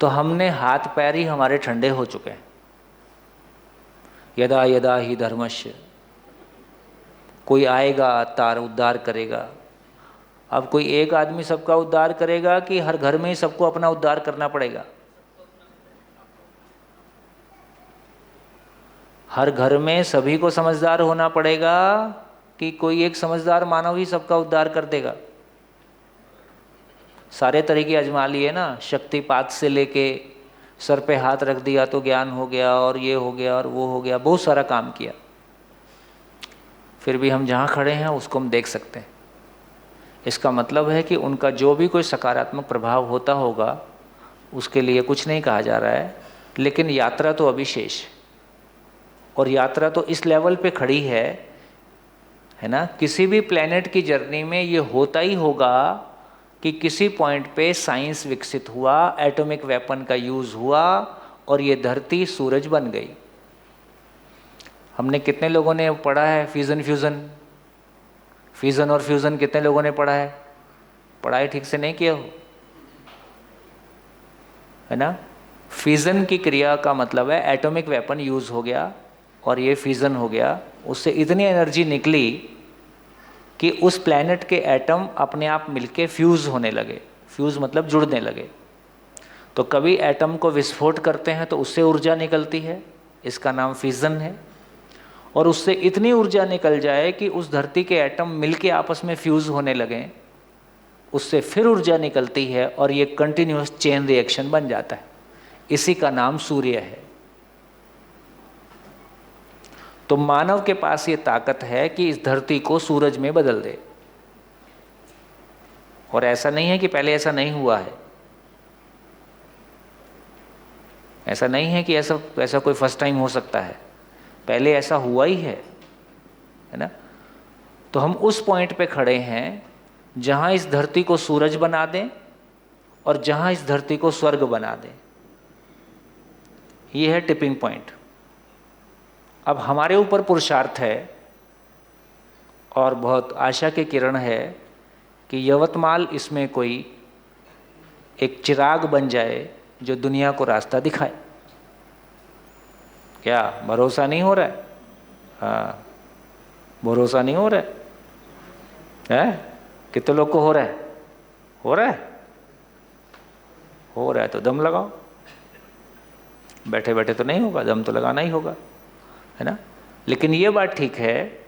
A: तो हमने हाथ पैर ही हमारे ठंडे हो चुके हैं। यदा यदा ही धर्मस्य, कोई आएगा तार उद्धार करेगा। अब कोई एक आदमी सबका उद्धार करेगा कि हर घर में ही सबको अपना उद्धार करना पड़ेगा? हर घर में सभी को समझदार होना पड़ेगा कि कोई एक समझदार मानव ही सबका उद्धार कर देगा? सारे तरीके आजमा लिए ना, शक्तिपात से लेके सर पे हाथ रख दिया तो ज्ञान हो गया, और ये हो गया और वो हो गया, बहुत सारा काम किया। फिर भी हम जहाँ खड़े हैं उसको हम देख सकते हैं। इसका मतलब है कि उनका जो भी कोई सकारात्मक प्रभाव होता होगा उसके लिए कुछ नहीं कहा जा रहा है, लेकिन यात्रा तो अभी शेष है। और यात्रा तो इस लेवल पे खड़ी है ना। किसी भी प्लेनेट की जर्नी में ये होता ही होगा कि किसी पॉइंट पे साइंस विकसित हुआ, एटॉमिक वेपन का यूज़ हुआ और ये धरती सूरज बन गई। हमने कितने लोगों ने पढ़ा है फिजन और फ्यूज़न कितने लोगों ने पढ़ा है? पढ़ाई ठीक से नहीं किया हो, है ना। फिजन की क्रिया का मतलब है एटॉमिक वेपन यूज़ हो गया और ये फिजन हो गया, उससे इतनी एनर्जी निकली कि उस प्लैनेट के एटम अपने आप मिलके फ्यूज़ होने लगे। फ्यूज़ मतलब जुड़ने लगे। तो कभी एटम को विस्फोट करते हैं तो उससे ऊर्जा निकलती है, इसका नाम फिजन है। और उससे इतनी ऊर्जा निकल जाए कि उस धरती के एटम मिलके आपस में फ्यूज़ होने लगें, उससे फिर ऊर्जा निकलती है और ये कंटिन्यूस चेन रिएक्शन बन जाता है। इसी का नाम सूर्य है। तो मानव के पास ये ताकत है कि इस धरती को सूरज में बदल दे। और ऐसा नहीं है कि पहले ऐसा नहीं हुआ है, ऐसा नहीं है कि ऐसा कोई फर्स्ट टाइम हो सकता है, पहले ऐसा हुआ ही है ना। तो हम उस पॉइंट पे खड़े हैं जहां इस धरती को सूरज बना दें और जहां इस धरती को स्वर्ग बना दें। ये है टिपिंग पॉइंट। अब हमारे ऊपर पुरुषार्थ है और बहुत आशा की किरण है कि यवतमाल इसमें कोई एक चिराग बन जाए जो दुनिया को रास्ता दिखाए। क्या भरोसा नहीं हो रहा है? हाँ, भरोसा नहीं हो रहा है? कितने लोग को हो रहा है? हो रहा है? हो रहा है तो दम लगाओ। बैठे बैठे तो नहीं होगा, दम तो लगाना ही होगा, है ना। लेकिन ये बात ठीक है।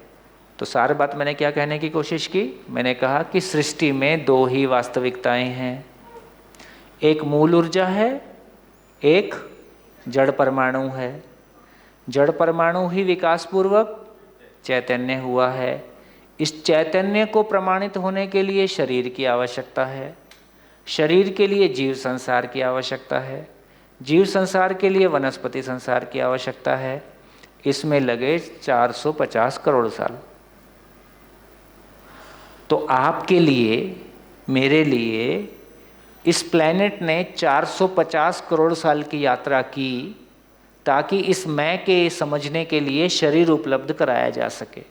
A: तो सारी बात मैंने क्या कहने की कोशिश की? मैंने कहा कि सृष्टि में दो ही वास्तविकताएं हैं, एक मूल ऊर्जा है, एक जड़ परमाणु है। जड़ परमाणु ही विकास पूर्वक चैतन्य हुआ है। इस चैतन्य को प्रमाणित होने के लिए शरीर की आवश्यकता है, शरीर के लिए जीव संसार की आवश्यकता है, जीव संसार के लिए वनस्पति संसार की आवश्यकता है। इसमें लगे 450 करोड़ साल। तो आपके लिए, मेरे लिए इस प्लेनेट ने 450 करोड़ साल की यात्रा की ताकि इस मैं के समझने के लिए शरीर उपलब्ध कराया जा सके।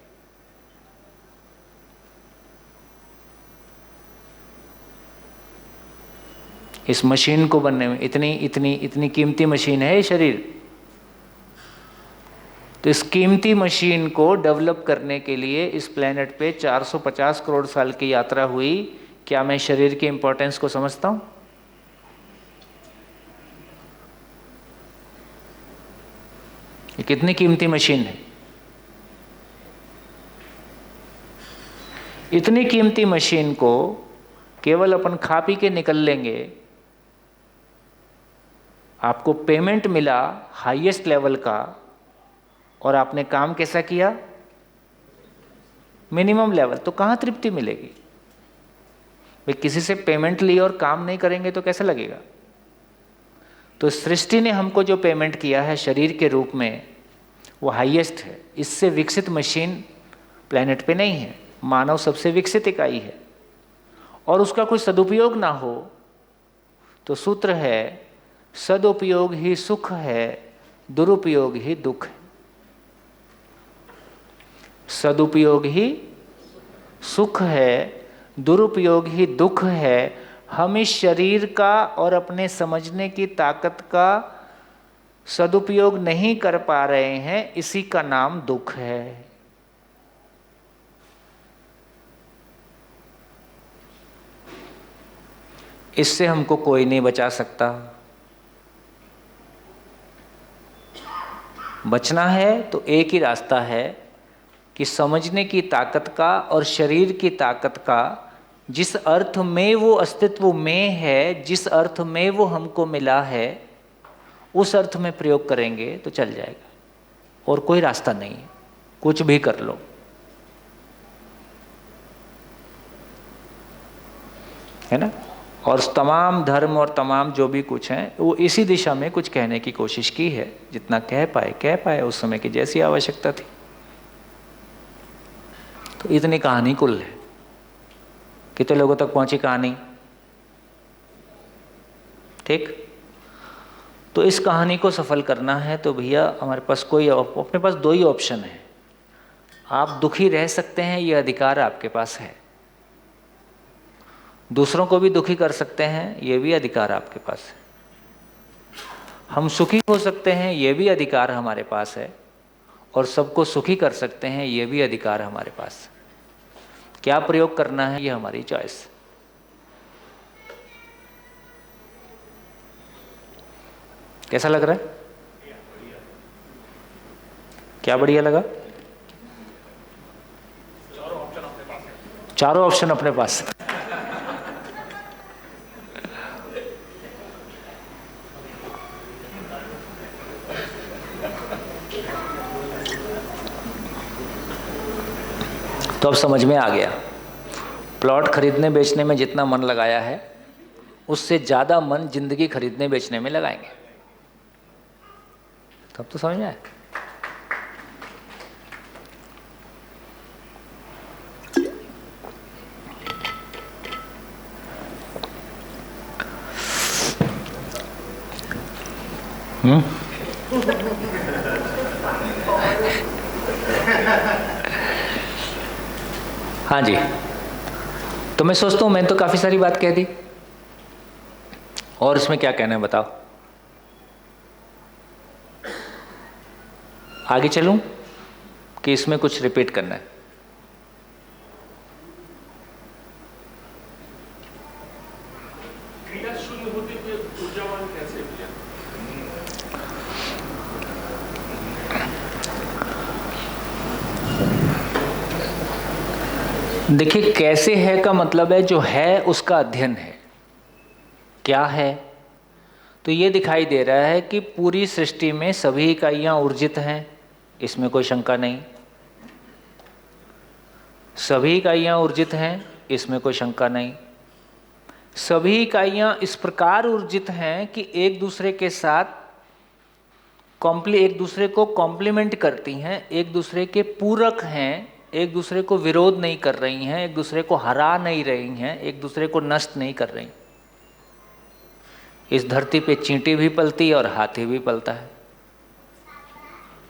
A: इस मशीन को बनने में इतनी कीमती मशीन है ये शरीर। तो इस कीमती मशीन को डेवलप करने के लिए इस प्लेनेट पे 450 करोड़ साल की यात्रा हुई। क्या मैं शरीर की इंपॉर्टेंस को समझता हूं? ये कितनी कीमती मशीन है। इतनी कीमती मशीन को केवल अपन खा पी के निकल लेंगे। आपको पेमेंट मिला हाईएस्ट लेवल का और आपने काम कैसा किया? Minimum level. तो कहाँ तृप्ति मिलेगी भाई? किसी से पेमेंट ली और काम नहीं करेंगे तो कैसा लगेगा? तो सृष्टि ने हमको जो पेमेंट किया है शरीर के रूप में वो हाईएस्ट है। इससे विकसित मशीन प्लेनेट पे नहीं है। मानव सबसे विकसित इकाई है और उसका कोई सदुपयोग ना हो तो सूत्र है सदुपयोग ही सुख है, दुरुपयोग ही दुख है। सदुपयोग ही सुख है, दुरुपयोग ही दुख है। हम इस शरीर का और अपने समझने की ताकत का सदुपयोग नहीं कर पा रहे हैं, इसी का नाम दुख है। इससे हमको कोई नहीं बचा सकता। बचना है तो एक ही रास्ता है कि समझने की ताकत का और शरीर की ताकत का जिस अर्थ में वो अस्तित्व में है, जिस अर्थ में वो हमको मिला है, उस अर्थ में प्रयोग करेंगे तो चल जाएगा। और कोई रास्ता नहीं है, कुछ भी कर लो, है ना। और तमाम धर्म और तमाम जो भी कुछ हैं वो इसी दिशा में कुछ कहने की कोशिश की है, जितना कह पाए उस समय की जैसी आवश्यकता थी। तो इतनी कहानी कुल है। कितने लोगों तक पहुंची कहानी? ठीक। तो इस कहानी को सफल करना है तो भैया हमारे पास अपने पास दो ही ऑप्शन है। आप दुखी रह सकते हैं, ये अधिकार आपके पास है। दूसरों को भी दुखी कर सकते हैं, ये भी अधिकार आपके पास है। हम सुखी हो सकते हैं, ये भी अधिकार हमारे पास है। और सबको सुखी कर सकते हैं, ये भी अधिकार हमारे पास है। क्या प्रयोग करना है, ये हमारी चॉइस। कैसा लग रहा है? क्या बढ़िया लगा? चारों ऑप्शन अपने पास। तो अब समझ में आ गया, प्लॉट खरीदने बेचने में जितना मन लगाया है उससे ज़्यादा मन जिंदगी खरीदने बेचने में लगाएंगे। तब तो समझ में आया। हाँ जी। तो मैं सोचता हूँ मैंने तो काफ़ी सारी बात कह दी, और इसमें क्या कहना है बताओ? आगे चलूं कि इसमें कुछ रिपीट करना है?
D: क्रिया शून्य होते हुए ऊर्जावान कैसे किया?
A: देखिए, कैसे है का मतलब है जो है उसका अध्ययन है। क्या है? तो ये दिखाई दे रहा है कि पूरी सृष्टि में सभी इकाइयां ऊर्जित हैं, इसमें कोई शंका नहीं। सभी इकाइयां ऊर्जित हैं, इसमें कोई शंका नहीं। सभी इकाइयां इस प्रकार ऊर्जित हैं कि एक दूसरे के साथ एक दूसरे को कॉम्प्लीमेंट करती हैं, एक दूसरे के पूरक हैं, एक दूसरे को विरोध नहीं कर रही हैं, एक दूसरे को हरा नहीं रही हैं, एक दूसरे को नष्ट नहीं कर रही। इस धरती पे चींटी भी पलती है और हाथी भी पलता है।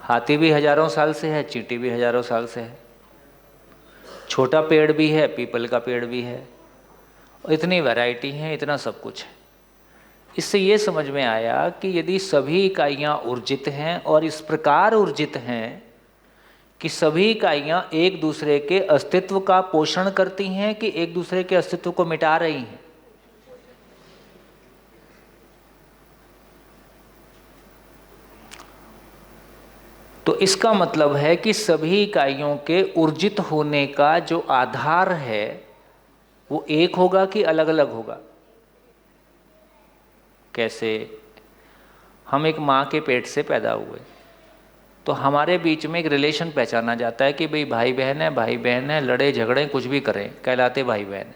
A: हाथी भी हजारों साल से है, चींटी भी हजारों साल से है। छोटा पेड़ भी है, पीपल का पेड़ भी है। इतनी वैरायटी है, इतना सब कुछ है। इससे ये समझ में आया कि यदि सभी इकाइयाँ ऊर्जित हैं और इस प्रकार ऊर्जित हैं कि सभी इकाइयाँ एक दूसरे के अस्तित्व का पोषण करती हैं कि एक दूसरे के अस्तित्व को मिटा रही हैं, तो इसका मतलब है कि सभी इकाइयों के ऊर्जित होने का जो आधार है वो एक होगा कि अलग अलग होगा? कैसे? हम एक माँ के पेट से पैदा हुए तो हमारे बीच में एक रिलेशन पहचाना जाता है कि भाई बहन है, लड़े झगड़े कुछ भी करें, कहलाते भाई बहन।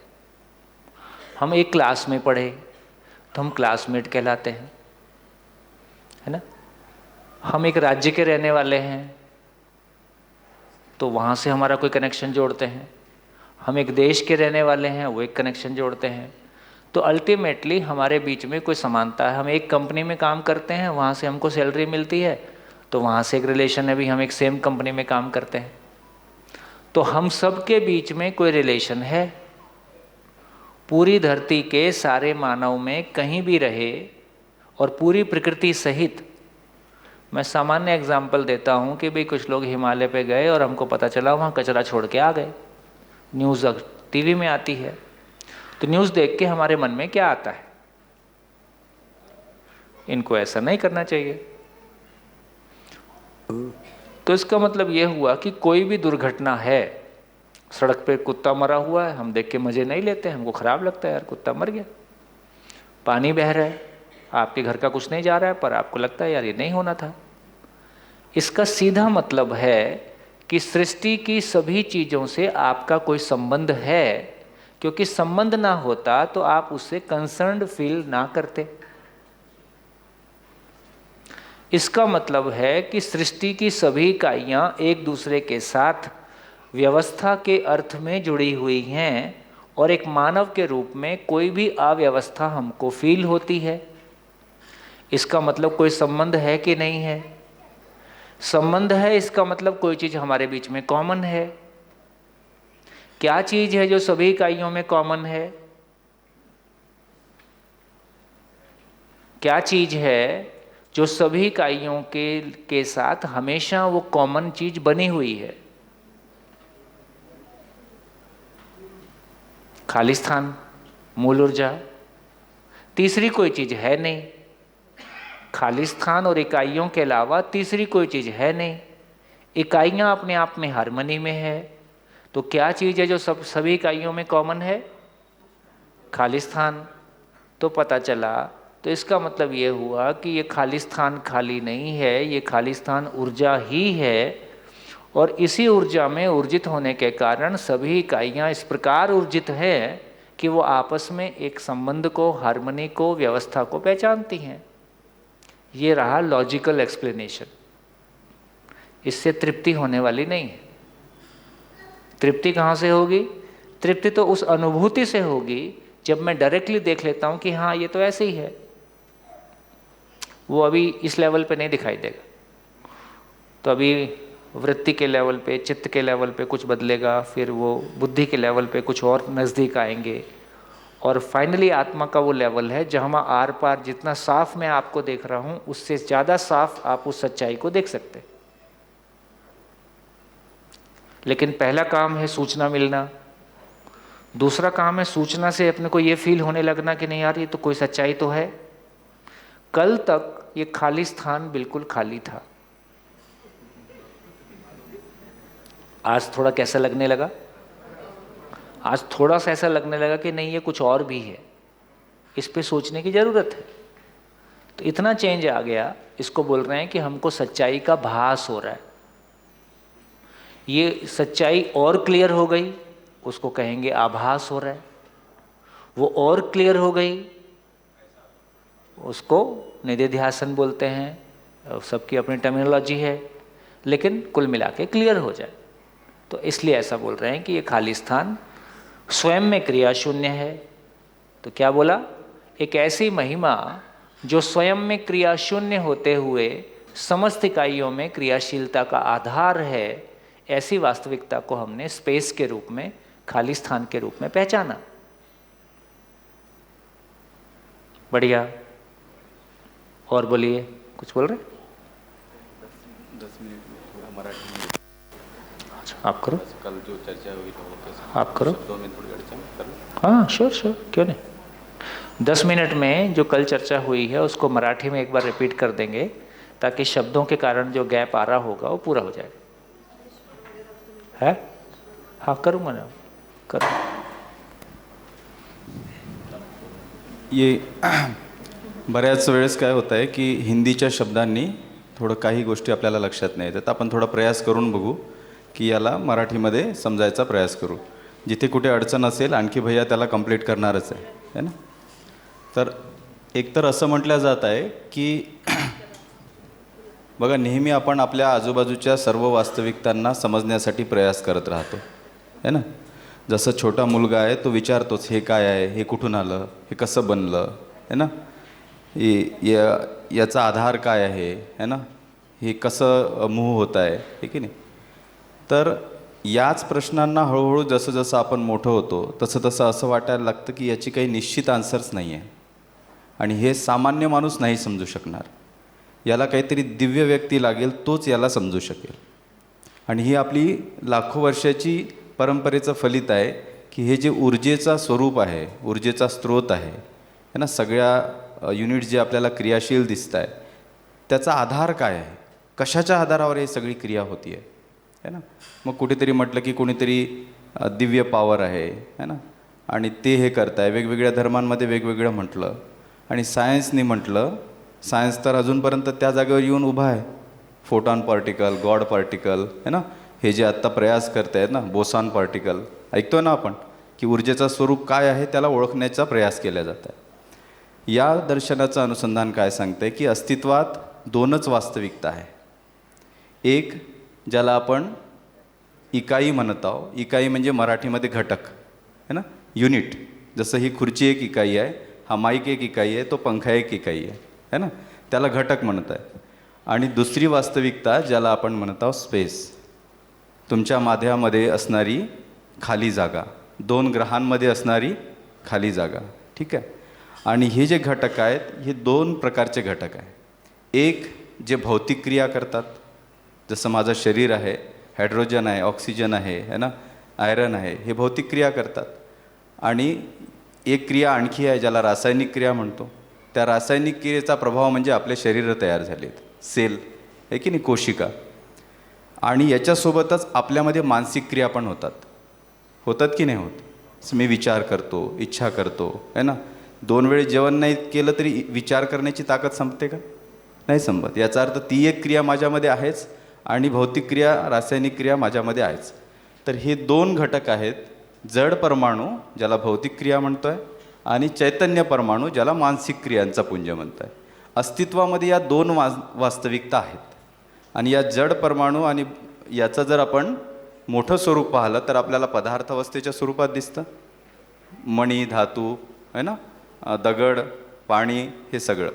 A: हम एक क्लास में पढ़े तो हम क्लासमेट कहलाते हैं, है ना। हम एक राज्य के रहने वाले हैं तो वहाँ से हमारा कोई कनेक्शन जोड़ते हैं। हम एक देश के रहने वाले हैं, वो एक कनेक्शन जोड़ते हैं। तो अल्टीमेटली हमारे बीच में कोई समानता है। हम एक कंपनी में काम करते हैं, वहाँ से हमको सैलरी मिलती है, तो वहाँ से एक रिलेशन है, भी हम एक सेम कंपनी में काम करते हैं। तो हम सब के बीच में कोई रिलेशन है। पूरी धरती के सारे मानव में कहीं भी रहे और पूरी प्रकृति सहित, मैं सामान्य एग्जाम्पल देता हूँ कि भाई कुछ लोग हिमालय पे गए और हमको पता चला वहाँ कचरा छोड़ के आ गए, न्यूज़ टीवी में आती है, तो न्यूज़ देख के हमारे मन में क्या आता है? इनको ऐसा नहीं करना चाहिए। तो इसका मतलब ये हुआ कि कोई भी दुर्घटना है, सड़क पे कुत्ता मरा हुआ है, हम देख के मज़े नहीं लेते, हमको ख़राब लगता है यार कुत्ता मर गया। पानी बह रहा है, आपके घर का कुछ नहीं जा रहा है, पर आपको लगता है यार ये नहीं होना था। इसका सीधा मतलब है कि सृष्टि की सभी चीज़ों से आपका कोई संबंध है, क्योंकि संबंध ना होता तो आप उससे कंसर्न्ड फील ना करते। इसका मतलब है कि सृष्टि की सभी इकाइयाँ एक दूसरे के साथ व्यवस्था के अर्थ में जुड़ी हुई हैं और एक मानव के रूप में कोई भी अव्यवस्था हमको फील होती है। इसका मतलब कोई संबंध है कि नहीं है? संबंध है, इसका मतलब कोई चीज़ हमारे बीच में कॉमन है। क्या चीज़ है जो सभी इकाइयों में कॉमन है? क्या चीज़ है जो सभी इकाइयों के साथ हमेशा वो कॉमन चीज़ बनी हुई है? खालिस्तान, मूल ऊर्जा। तीसरी कोई चीज़ है नहीं। खालिस्तान और इकाइयों के अलावा तीसरी कोई चीज़ है नहीं। इकाइयाँ अपने आप में हार्मनी में है। तो क्या चीज़ है जो सभी इकाइयों में कॉमन है? खालिस्तान। तो पता चला, तो इसका मतलब ये हुआ कि ये खालिस्तान खाली नहीं है, ये खालिस्तान ऊर्जा ही है। और इसी ऊर्जा में ऊर्जित होने के कारण सभी इकाइयाँ इस प्रकार ऊर्जित हैं कि वो आपस में एक संबंध को, हार्मनी को, व्यवस्था को पहचानती हैं। ये रहा लॉजिकल एक्सप्लेनेशन। इससे तृप्ति होने वाली नहीं है। तृप्ति कहाँ से होगी? तृप्ति तो उस अनुभूति से होगी जब मैं डायरेक्टली देख लेता हूँ कि हाँ ये तो ऐसे ही है। वो अभी इस लेवल पे नहीं दिखाई देगा। तो अभी वृत्ति के लेवल पे, चित्त के लेवल पे कुछ बदलेगा, फिर वो बुद्धि के लेवल पे कुछ और नज़दीक आएंगे, और फाइनली आत्मा का वो लेवल है जहाँ आर पार जितना साफ मैं आपको देख रहा हूँ उससे ज़्यादा साफ आप उस सच्चाई को देख सकते। लेकिन पहला काम है सूचना मिलना, दूसरा काम है सूचना से अपने को ये फील होने लगना कि नहीं यार ये तो कोई सच्चाई तो है। कल तक ये खाली स्थान बिल्कुल खाली था, आज थोड़ा कैसा लगने लगा? आज थोड़ा सा ऐसा लगने लगा कि नहीं ये कुछ और भी है, इस पे सोचने की ज़रूरत है। तो इतना चेंज आ गया, इसको बोल रहे हैं कि हमको सच्चाई का भास हो रहा है। ये सच्चाई और क्लियर हो गई, उसको कहेंगे आभास हो रहा है। वो और क्लियर हो गई, उसको निधिध्यासन बोलते हैं। सबकी अपनी टर्मिनोलॉजी है, लेकिन कुल मिला के क्लियर हो जाए। तो इसलिए ऐसा बोल रहे हैं कि ये खाली स्थान स्वयं में क्रिया शून्य है। तो क्या बोला? एक ऐसी महिमा जो स्वयं में क्रिया शून्य होते हुए समस्त इकाइयों में क्रियाशीलता का आधार है, ऐसी वास्तविकता को हमने स्पेस के रूप में, खाली स्थान के रूप में पहचाना। बढ़िया, और बोलिए, कुछ बोल रहे?
E: 10 मिनट में थोड़ा मराठी में
A: आप करो।
E: कल जो चर्चा हुई तो
A: आप करो।
E: शब्दों में थोड़ी अड़चन करो।
A: हाँ श्योर, क्यों नहीं। 10 मिनट में जो कल चर्चा हुई है उसको मराठी में एक बार रिपीट कर देंगे ताकि शब्दों के कारण जो गैप आ रहा होगा वो पूरा हो जाए। है? हाँ करूँगा ना, करूँ।
E: ये बऱ्याच वेळेस काय होतं आहे की हिंदीच्या शब्दांनी थोडं काही गोष्टी आपल्याला लक्षात नाही येतात. आपण थोडा प्रयास करून बघू की याला मराठीमध्ये समजायचा प्रयास करू. जिथे कुठे अडचण असेल आणखी भैया त्याला कंप्लीट करणारच आहे ना. तर एकतर असं म्हटलं जात आहे की बघा नेहमी आपण आपल्या आजूबाजूच्या सर्व वास्तविकतांना समजण्यासाठी प्रयास करत राहतो है ना. जसं छोटा मुलगा आहे तो विचारतोच हे काय आहे, हे कुठून आलं, हे कसं बनलं है ना, याचा आधार काय आहे ना, हे कसं मूव्ह होत आहे, हे की नाही. तर याच प्रश्नांना हळूहळू जसं जसं आपण मोठं होतो तसं तसं असं वाटायला लागतं की याची काही निश्चित आन्सर्स नाही आहे आणि हे सामान्य माणूस नाही समजू शकणार. याला काहीतरी दिव्य व्यक्ती लागेल, तोच याला समजू शकेल. आणि ही आपली लाखो वर्षाची परंपरेचं फलित आहे की हे जे ऊर्जेचा स्वरूप आहे, ऊर्जेचा स्रोत आहे है ना, सगळ्या युनिट जे आपल्याला क्रियाशील दिसत आहे त्याचा आधार काय आहे, कशाच्या आधारावर हे सगळी क्रिया होती आहे है ना. मग कुठेतरी म्हटलं की कोणीतरी दिव्य पॉवर आहे है ना, आणि ते हे करताय. वेगवेगळ्या धर्मांमध्ये वेगवेगळं म्हटलं आणि सायन्सनी म्हटलं, सायन्स तर अजूनपर्यंत त्या जागेवर येऊन उभा आहे. फोटॉन पार्टिकल, गॉड पार्टिकल है ना, हे जे आत्ता प्रयास करत आहेत ना, बोसान पार्टिकल, ऐकतोय ना आपण की ऊर्जेचं स्वरूप काय आहे त्याला ओळखण्याचा प्रयास केला जात आहे. या दर्शनाचं अनुसंधान काय सांगतं आहे की अस्तित्वात दोनच वास्तविकता आहे. एक ज्याला आपण इकाई म्हणत आहोत. इकाई म्हणजे मराठीमध्ये घटक है ना, युनिट. जसं ही खुर्ची एक इकाई आहे, हा माईक एक इकाई आहे, तो पंखा एक इकाई आहे है ना, त्याला घटक म्हणत आहे. आणि दुसरी वास्तविकता ज्याला आपण म्हणत आहोत स्पेस, तुमच्या माध्यमामध्ये असणारी खाली जागा, 2 ग्रहांमध्ये असणारी खाली जागा. ठीक आहे. आणि हे जे घटक आहेत हे 2 प्रकारचे घटक आहे. एक जे भौतिक क्रिया करतात, जसं माझं शरीर आहे, हायड्रोजन आहे, ऑक्सिजन आहे है ना, आयरन आहे, हे भौतिक क्रिया करतात. आणि एक क्रिया आणखी आहे ज्याला रासायनिक क्रिया म्हणतो. त्या रासायनिक क्रियेचा प्रभाव म्हणजे आपले शरीर तयार झालेत, सेल आहे की नाही, कोशिका. आणि याच्यासोबतच आपल्यामध्ये मानसिक क्रिया पण होतात की नाही होत. मी विचार करतो, इच्छा करतो है ना. 2 वेळेस जेवण नाही केलं तरी विचार करण्याची ताकद संपते का? नाही संपत. याचा अर्थ ती एक क्रिया माझ्यामध्ये आहेच आणि भौतिक क्रिया, रासायनिक क्रिया माझ्यामध्ये आहेच. तर हे 2 घटक आहेत, जड परमाणू ज्याला भौतिक क्रिया म्हणतो आहे आणि चैतन्य परमाणू ज्याला मानसिक क्रियांचा पुंज म्हणतो आहे. अस्तित्वामध्ये या 2 वास्तविकता आहेत. आणि या जड परमाणू आणि याचं जर आपण मोठं स्वरूप पाहिलं तर आपल्याला पदार्थावस्थेच्या स्वरूपात दिसतं. मणी, धातू है ना, दगड, पाणी, हे सगळं.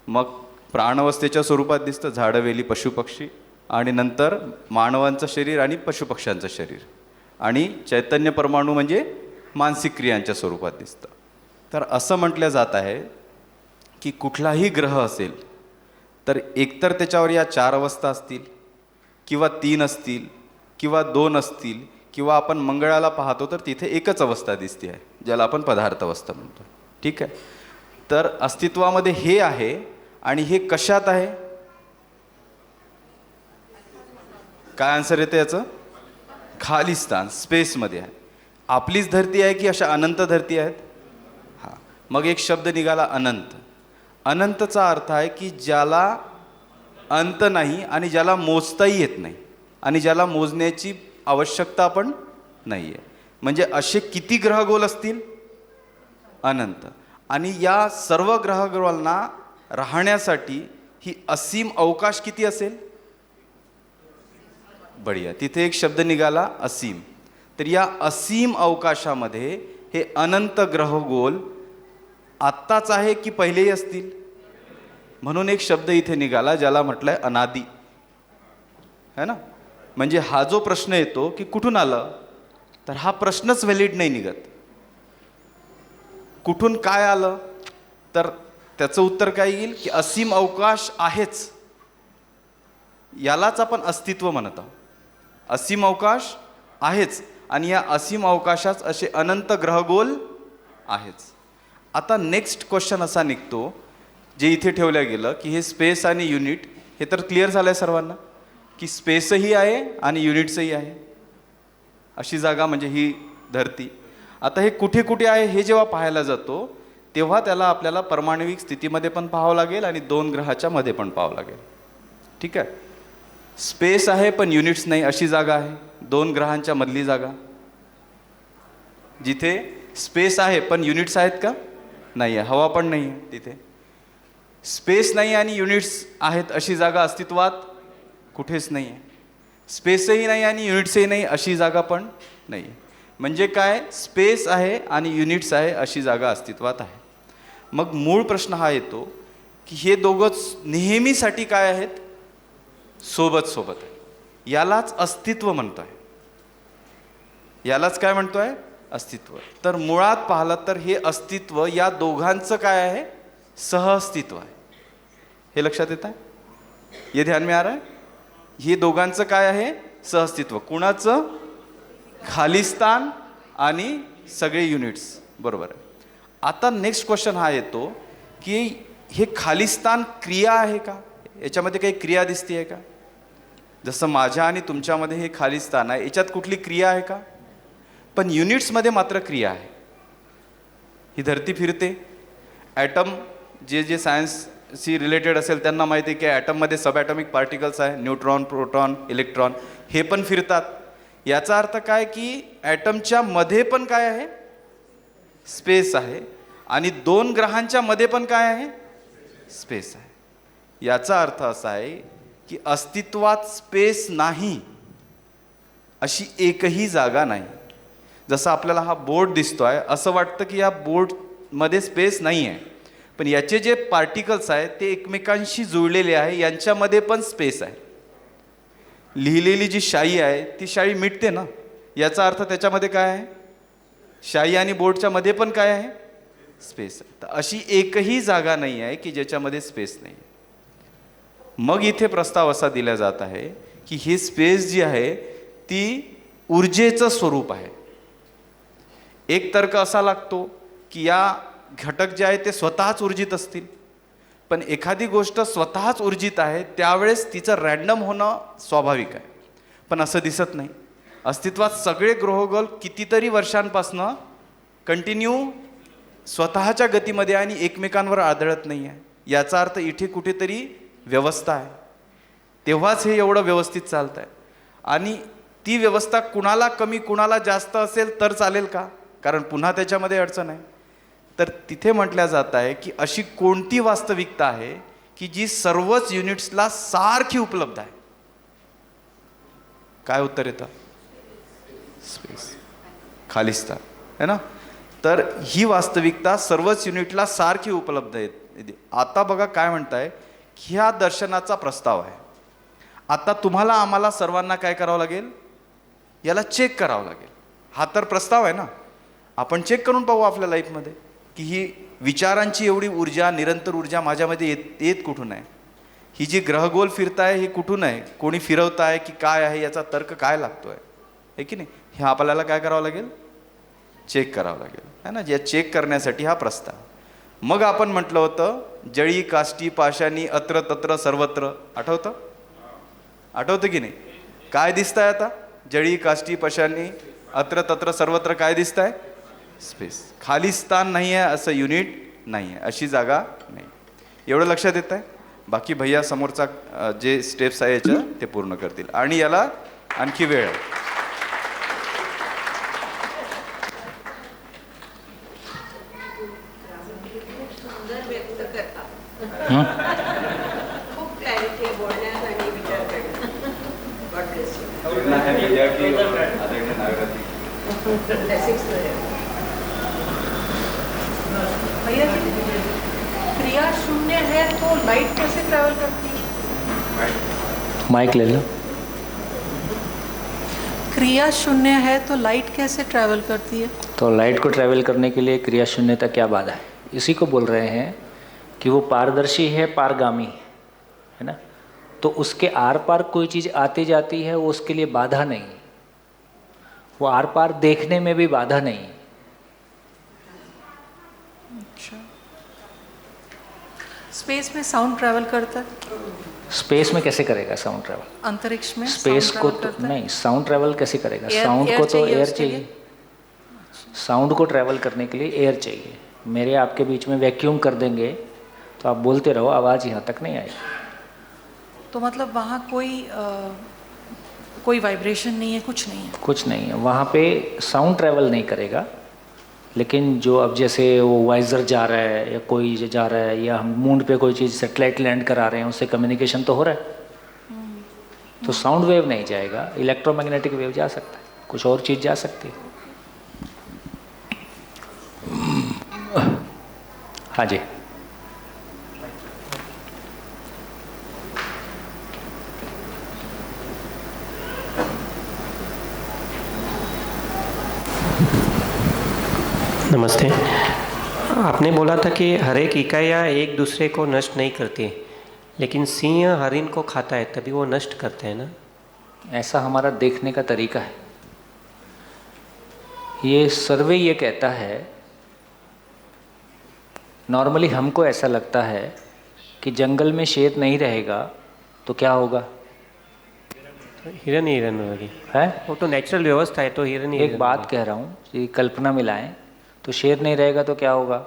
E: मग प्राणवस्थेच्या स्वरूपात दिसतं, झाडं, वेली, पशुपक्षी. आणि नंतर मानवांचं शरीर आणि पशुपक्ष्यांचं शरीर. आणि चैतन्य परमाणू म्हणजे मानसिक क्रियांच्या स्वरूपात दिसतं. तर असं म्हटलं जात आहे की कुठलाही ग्रह असेल तर एकतर त्याच्यावर या 4 अवस्था असतील किंवा 3 असतील किंवा 2 असतील, किंवा आपण मंगळाला पाहतो तर तिथे एकच अवस्था दिसते आहे ज्याला आपण पदार्थ अवस्था म्हणतो. ठीक आहे. तर अस्तित्वामध्ये हे आहे. आणि हे कशात आहे? काय आन्सर येते याचं? खाली स्थान, स्पेसमध्ये आहे. आपलीच धरती आहे की अशा अनंत धरती आहेत? हां. मग एक शब्द निघाला अनंत. अनंतचा अर्थ आहे की ज्याला अंत नाही आणि ज्याला मोजताही येत नाही आणि ज्याला मोजण्याची आवश्यकता पण नाही आहे. म्हणजे असे किती ग्रहगोल असतील? अनंत. आणि या सर्व ग्रहगोलांना राहण्यासाठी ही असीम अवकाश किती असेल? बढिया. तिथे एक शब्द निघाला असीम. तर या असीम अवकाशामध्ये हे अनंत ग्रहगोल आत्ताच आहे की पहिलेही असतील? म्हणून एक शब्द इथे निघाला ज्याला म्हटलंय अनादी है ना. म्हणजे हा जो प्रश्न येतो की कुठून आलं, तर हा प्रश्नच व्हॅलिड नाही निघत. कुठून काय आलं, तर त्याचं उत्तर काय येईल की असीम अवकाश आहेच, यालाच आपण अस्तित्व म्हणत आहोत. असीम अवकाश आहेच आणि या असीम अवकाशात असे अनंत ग्रहगोल आहेच. आता नेक्स्ट क्वेश्चन असा निघतो जे इथे ठेवलं गेलं की हे स्पेस आणि युनिट, हे तर क्लिअर झालं आहे सर्वांना की स्पेसही आहे आणि युनिट्सही आहे. अशी जागा म्हणजे ही धरती. आता हे कुठे कुठे आहे हे जेव्हा पाहायला जातो तेव्हा त्याला आपल्याला परमाणविक स्थितीमध्ये पण पाहावं लागेल आणि 2 ग्रहाच्या मध्ये पण पाहावं लागेल. ठीक आहे. स्पेस आहे पण युनिट्स नाही अशी जागा आहे, 2 ग्रहांच्या मधली जागा. जिथे स्पेस आहे पण युनिट्स आहेत का? नाही आहे. हवा पण नाही आहे तिथे. स्पेस नाही आणि युनिट्स आहेत अशी जागा अस्तित्वात कुठेच नाही आहे. स्पेसही नाही आणि युनिट्सही नाही अशी जागा पण नाही आहे. म्हणजे काय? स्पेस आहे आणि युनिट्स आहे अशी जागा अस्तित्वात आहे. मग मूळ प्रश्न हा येतो की हे दोघंच नेहमीसाठी काय आहेत? सोबत सोबत आहे. यालाच अस्तित्व म्हणतोय. यालाच काय म्हणतोय? अस्तित्व. तर मुळात पाहिलं तर हे अस्तित्व या दोघांचं काय आहे? सहअस्तित्व आहे. हे लक्षात येत आहे? ये ध्यान में आ रहा है? हे दोघांचं काय आहे? सहअस्तित्व. कुणाचं? खालिस्तान आणि सगळे युनिट्स. बरोबर आहे. आता नेक्स्ट क्वेश्चन हा येतो की हे खालिस्तान क्रिया आहे का? याच्यामध्ये काही क्रिया दिसते आहे का? जसं माझ्या आणि तुमच्यामध्ये हे खालिस्तान आहे, याच्यात कुठली क्रिया आहे का? पण युनिट्समध्ये मात्र क्रिया आहे. ही धरती फिरते. ॲटम जे जे सायन्सशी रिलेटेड असेल त्यांना माहिती आहे की ॲटममध्ये सब ॲटॉमिक पार्टिकल्स आहे, न्यूट्रॉन, प्रोटॉन, इलेक्ट्रॉन, हे पण फिरतात. याचा अर्थ काय की ॲटमच्या मध्ये पण काय आहे, स्पेस आहे, आणि दोन ग्रहांच्या मध्ये पण काय आहे, स्पेस आहे. याचा अर्थ असा आहे की अस्तित्वात स्पेस नाही अशी एकही जागा नाही. जसं आपल्याला हा बोर्ड दिसतो आहे, असं वाटतं की या बोर्डमध्ये स्पेस नाही आहे, पण याचे जे पार्टिकल्स आहेत ते एकमेकांशी जुळलेले आहे, यांच्यामध्ये पण स्पेस आहे. लिहिलेली जी शाई आहे ती शाई मिटते ना, याचा अर्थ त्याच्यामध्ये काय आहे, शाई आणि बोर्डच्या मध्ये पण काय आहे, स्पेस आहे. तर अशी एकही जागा नाही आहे की ज्याच्यामध्ये स्पेस नाही. मग इथे प्रस्ताव असा दिला जात आहे की ही स्पेस जी आहे ती ऊर्जेचं स्वरूप आहे. एक तर्क असा लागतो की या घटक जे आहे ते स्वतःच ऊर्जित असतील, पण एखादी गोष्ट स्वतःच ऊर्जित आहे त्यावेळेस तिचं रॅन्डम होणं स्वाभाविक आहे, पण असं दिसत नाही. अस्तित्वात सगळे ग्रहगोल कितीतरी वर्षांपासनं कंटिन्यू स्वतःच्या गतीमध्ये आणि एकमेकांवर आदळत नाही आहे. याचा अर्थ इथे कुठेतरी व्यवस्था आहे, तेव्हाच हे एवढं व्यवस्थित चालतं आहे. आणि ती व्यवस्था कुणाला कमी कुणाला जास्त असेल तर चालेल का, कारण पुन्हा त्याच्यामध्ये अडचण आहे. तर तिथे म्हटलं जात आहे की अशी कोणती वास्तविकता आहे की जी सर्वच युनिट्सला सारखी उपलब्ध आहे. काय उत्तर येतं, स्पेस, खालिस्तान है ना. तर ही वास्तविकता सर्वच युनिटला सारखी उपलब्ध आहे. आता बघा काय म्हणताय, ह्या दर्शनाचा प्रस्ताव आहे. आता तुम्हाला आम्हाला सर्वांना काय करावं लागेल, याला चेक करावं लागेल. हा तर प्रस्ताव आहे ना, आपण चेक करून पाहू आपल्या लाईफमध्ये की ही विचारांची एवढी ऊर्जा, निरंतर ऊर्जा माझ्यामध्ये येत कुठून आहे. ही जी ग्रहगोल फिरताय ही कुठून आहे, कोणी फिरवताय की काय आहे, याचा तर्क काय लागतोय, आहे की नाही. हे आपल्याला काय करावं लागेल, चेक करावं लागेल, है ना. या चेक करण्यासाठी हा प्रस्ताव. मग आपण म्हटलं होतं जळी काष्टी पाशानी अत्र तत्र सर्वत्र, आठवतं की नाही. काय दिसतंय आता, जळी काष्टी पाशानी अत्र तत्र सर्वत्र काय दिसतंय, स्पेस. खालिस्तान नाही आहे असं युनिट नाही आहे, अशी जागा नाही. एवढं लक्षात येत आहे. बाकी भैया समोरचा जे स्टेप्स आहे याच्या ते पूर्ण करतील, आणि याला आणखी वेळ आहे.
F: खूप क्लॅरिटी आहे बोलण्यात आणि विचार करण्यात. गॉड ब्लेस
B: भैया जी, क्रिया शून्य है तो लाइट कैसे ट्रैवल करती है?
A: माइक ले लो.
B: क्रिया शून्य है तो लाइट कैसे ट्रैवल करती है?
A: तो लाइट को ट्रैवल करने के लिए क्रिया शून्यता क्या बाधा है, इसी को बोल रहे हैं कि वो पारदर्शी है, पारगामी है ना. तो उसके आर पार कोई चीज़ आती जाती है, वो उसके लिए बाधा नहीं. वो आर पार देखने में भी बाधा नहीं.
B: अच्छा, स्पेस में साउंड ट्रैवल करता है?
A: स्पेस में कैसे करेगा साउंड ट्रैवल,
B: अंतरिक्ष में
A: स्पेस
B: sound
A: को
B: travel
A: तो
B: करता है?
A: नहीं, साउंड ट्रैवल कैसे करेगा,
B: Air-
A: साउंड
B: air
A: को तो
B: चाहिए
A: एयर
B: उसके लिए?
A: चाहिए. साउंड को ट्रैवल करने के लिए एयर चाहिए. मेरे आपके बीच में वैक्यूम कर देंगे तो आप बोलते रहो, आवाज़ यहाँ तक नहीं आएगी.
B: तो मतलब वहाँ कोई वाइब्रेशन नहीं है, कुछ नहीं है?
A: कुछ नहीं है वहाँ पे. साउंड ट्रैवल नहीं करेगा, लेकिन जो अब जैसे वो वाइजर जा रहा है या कोई जा रहा है, या हम मून पे कोई चीज़ सेटेलाइट लैंड करा रहे हैं, उससे कम्युनिकेशन तो हो रहा है. तो साउंड वेव नहीं जाएगा, इलेक्ट्रोमैग्नेटिक वेव जा सकता है, कुछ और चीज़ जा सकती है. हाँ जी.
G: नमस्ते. आपने बोला था कि हर एक इकाइयाँ एक दूसरे को नष्ट नहीं करती, लेकिन सिंह हरिन को खाता है तभी वो नष्ट करते हैं ना.
A: ऐसा हमारा देखने का तरीका है. ये सर्वे ये कहता है, नॉर्मली हमको ऐसा लगता है कि जंगल में शेर नहीं रहेगा तो क्या होगा,
G: हिरन ही हिरन होगी
A: है.
G: वो तो नेचुरल व्यवस्था है, तो हिरन ही
A: एक
G: हिरन
A: बात
G: होगी.
A: कह रहा हूँ, ये कल्पना मिलाएं, तो शेर नहीं रहेगा तो क्या होगा,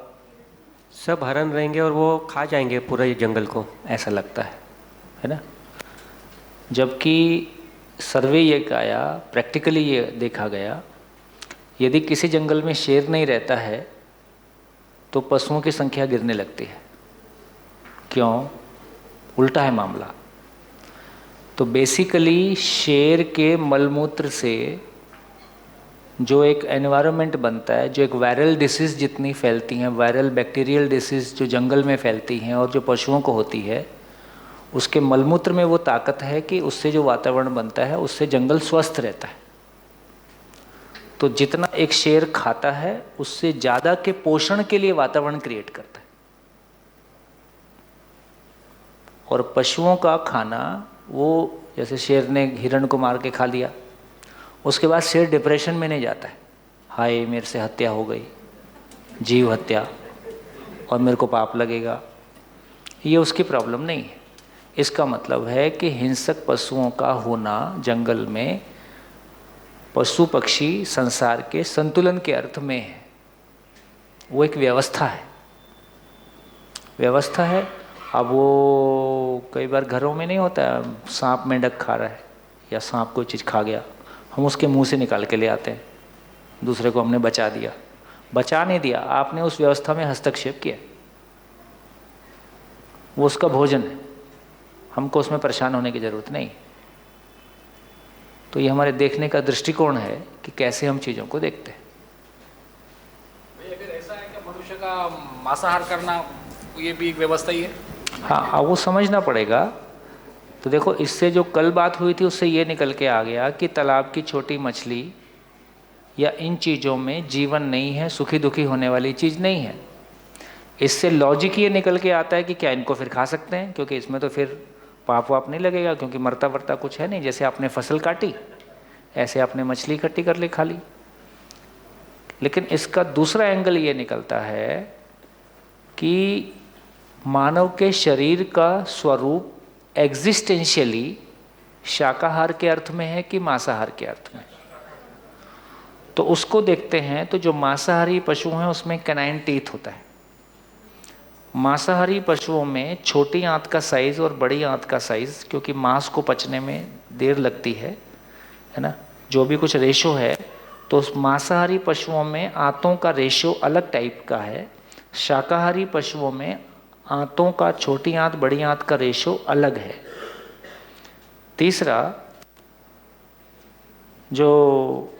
G: सब हरन रहेंगे और वो खा जाएंगे पूरा ये जंगल को,
A: ऐसा लगता है ना. जबकि सर्वे ये आया, प्रैक्टिकली ये देखा गया, यदि किसी जंगल में शेर नहीं रहता है तो पशुओं की संख्या गिरने लगती है। क्यों? उल्टा है मामला। तो बेसिकली शेर के मलमूत्र से जो एक एनवायरनमेंट बनता है, जो एक वायरल डिसीज़ जितनी फैलती हैं, वायरल बैक्टीरियल डिसीज़ जो जंगल में फैलती हैं और जो पशुओं को होती है, उसके मलमूत्र में वो ताकत है कि उससे जो वातावरण बनता है उससे जंगल स्वस्थ रहता है। तो जितना एक शेर खाता है उससे ज़्यादा के पोषण के लिए वातावरण क्रिएट करता है। और पशुओं का खाना, वो जैसे शेर ने हिरण को मार के खा लिया, उसके बाद शेर डिप्रेशन में नहीं जाता है, हाय मेरे से हत्या हो गई, जीव हत्या और मेरे को पाप लगेगा, ये उसकी प्रॉब्लम नहीं है। इसका मतलब है कि हिंसक पशुओं का होना जंगल में पशु पक्षी संसार के संतुलन के अर्थ में है। वो एक व्यवस्था है, व्यवस्था है। अब वो कई बार घरों में नहीं होता है, सांप मेंढक खा रहा है या सांप कोई चीज़ खा गया, हम उसके मुंह से निकाल के ले आते हैं, दूसरे को हमने बचा दिया। बचा नहीं दिया, आपने उस व्यवस्था में हस्तक्षेप किया, वो उसका भोजन है, हमको उसमें परेशान होने की ज़रूरत नहीं। तो ये हमारे देखने का दृष्टिकोण है कि कैसे हम चीज़ों को देखते हैं।
H: अगर ऐसा है कि मनुष्य का मांसाहार करना ये भी एक व्यवस्था ही है?
A: हाँ, अब वो समझना पड़ेगा। तो देखो, इससे जो कल बात हुई थी उससे ये निकल के आ गया कि तालाब की छोटी मछली या इन चीज़ों में जीवन नहीं है, सुखी दुखी होने वाली चीज़ नहीं है। इससे लॉजिक ये निकल के आता है कि क्या इनको फिर खा सकते हैं, क्योंकि इसमें तो फिर पाप वाप नहीं लगेगा, क्योंकि मरता वरता कुछ है नहीं। जैसे आपने फसल काटी ऐसे आपने मछली इकट्ठी कर ली, खा ली। लेकिन इसका दूसरा एंगल ये निकलता है कि मानव के शरीर का स्वरूप एग्जिस्टेंशियली शाकाहार के अर्थ में है कि मांसाहार के अर्थ में। तो उसको देखते हैं तो जो मांसाहारी पशु हैं उसमें कैनाइन टीथ होता है। मांसाहारी पशुओं में छोटी आंत का साइज़ और बड़ी आंत का साइज़, क्योंकि मांस को पचने में देर लगती है ना, जो भी कुछ रेशो है, तो उस मांसाहारी पशुओं में आंतों का रेशो अलग टाइप का है। शाकाहारी पशुओं में आंतों का, छोटी आंत बड़ी आंत का रेशो अलग है। तीसरा, जो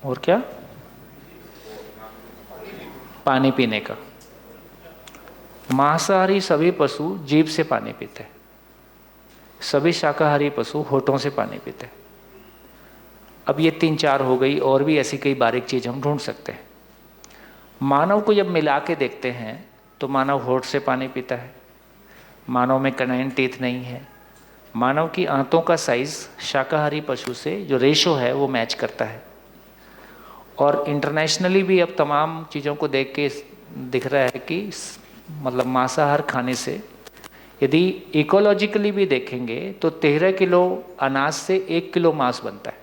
A: और क्या, पानी पीने का, मांसाहारी सभी पशु जीभ से पानी पीते हैं, सभी शाकाहारी पशु होठों से पानी पीते हैं। अब ये 3-4 हो गई, और भी ऐसी कई बारीक चीज़ हम ढूंढ सकते हैं। मानव को जब मिला के देखते हैं तो मानव होठ से पानी पीता है, मानव में कैनाइन टीथ नहीं है, मानव की आंतों का साइज़ शाकाहारी पशु से जो रेशो है वो मैच करता है। और इंटरनेशनली भी अब तमाम चीज़ों को देख के दिख रहा है कि मतलब मांसाहार खाने से, यदि इकोलॉजिकली भी देखेंगे तो 13 किलो अनाज से 1 किलो मांस बनता है।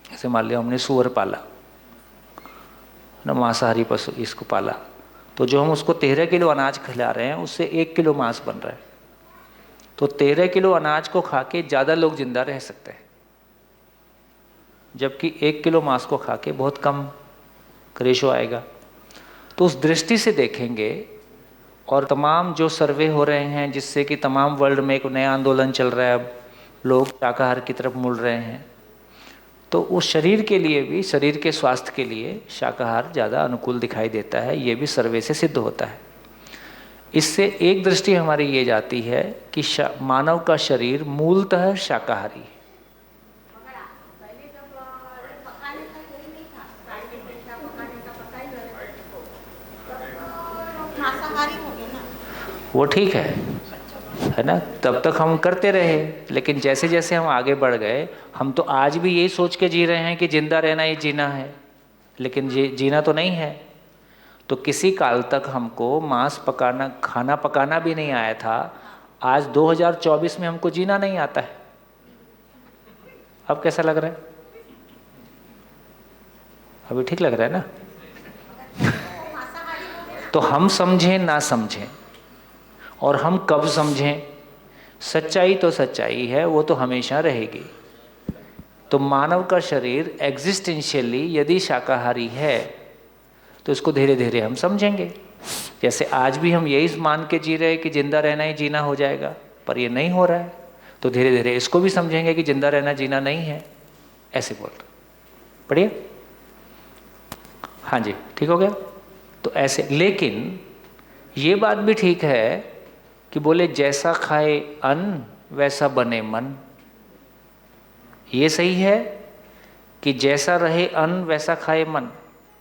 A: जैसे मान लिया हमने सुअर पाला ना, मांसाहारी पशु इसको पाला, तो जो हम उसको 13 किलो अनाज खिला रहे हैं उससे 1 किलो मांस बन रहा है। तो 13 किलो अनाज को खा के ज़्यादा लोग जिंदा रह सकते हैं, जबकि 1 किलो मांस को खा के बहुत कम रेशो आएगा। तो उस दृष्टि से देखेंगे, और तमाम जो सर्वे हो रहे हैं जिससे कि तमाम वर्ल्ड में एक नया आंदोलन चल रहा है, अब लोग शाकाहार की तरफ मुड़ रहे हैं, तो उस शरीर के लिए भी, शरीर के स्वास्थ्य के लिए शाकाहार ज़्यादा अनुकूल दिखाई देता है। ये भी सर्वे से सिद्ध होता है। इससे एक दृष्टि हमारी ये जाती है कि मानव का शरीर मूलतः शाकाहारी है। वो ठीक है ना, तब तक हम करते रहे, लेकिन जैसे जैसे हम आगे बढ़ गए, हम तो आज भी यही सोच के जी रहे हैं कि जिंदा रहना ही जीना है, लेकिन ये जीना तो नहीं है। तो किसी काल तक हमको मांस पकाना, खाना पकाना भी नहीं आया था। आज 2024 में हमको जीना नहीं आता है। अब कैसा लग रहा है? अभी ठीक लग रहा है ना? तो हम समझें ना समझें, और हम कब समझें, सच्चाई तो सच्चाई है, वो तो हमेशा रहेगी। तो मानव का शरीर एग्जिस्टेंशियली यदि शाकाहारी है तो इसको धीरे धीरे हम समझेंगे। जैसे आज भी हम यही मान के जी रहे हैं कि जिंदा रहना ही जीना हो जाएगा, पर ये नहीं हो रहा है, तो धीरे धीरे इसको भी समझेंगे कि जिंदा रहना जीना नहीं है। ऐसे बोल रहे, बढ़िया, हाँ जी, ठीक हो गया। तो ऐसे, लेकिन ये बात भी ठीक है कि बोले जैसा खाए अन्न वैसा बने मन। ये सही है कि जैसा रहे अन्न वैसा खाए मन,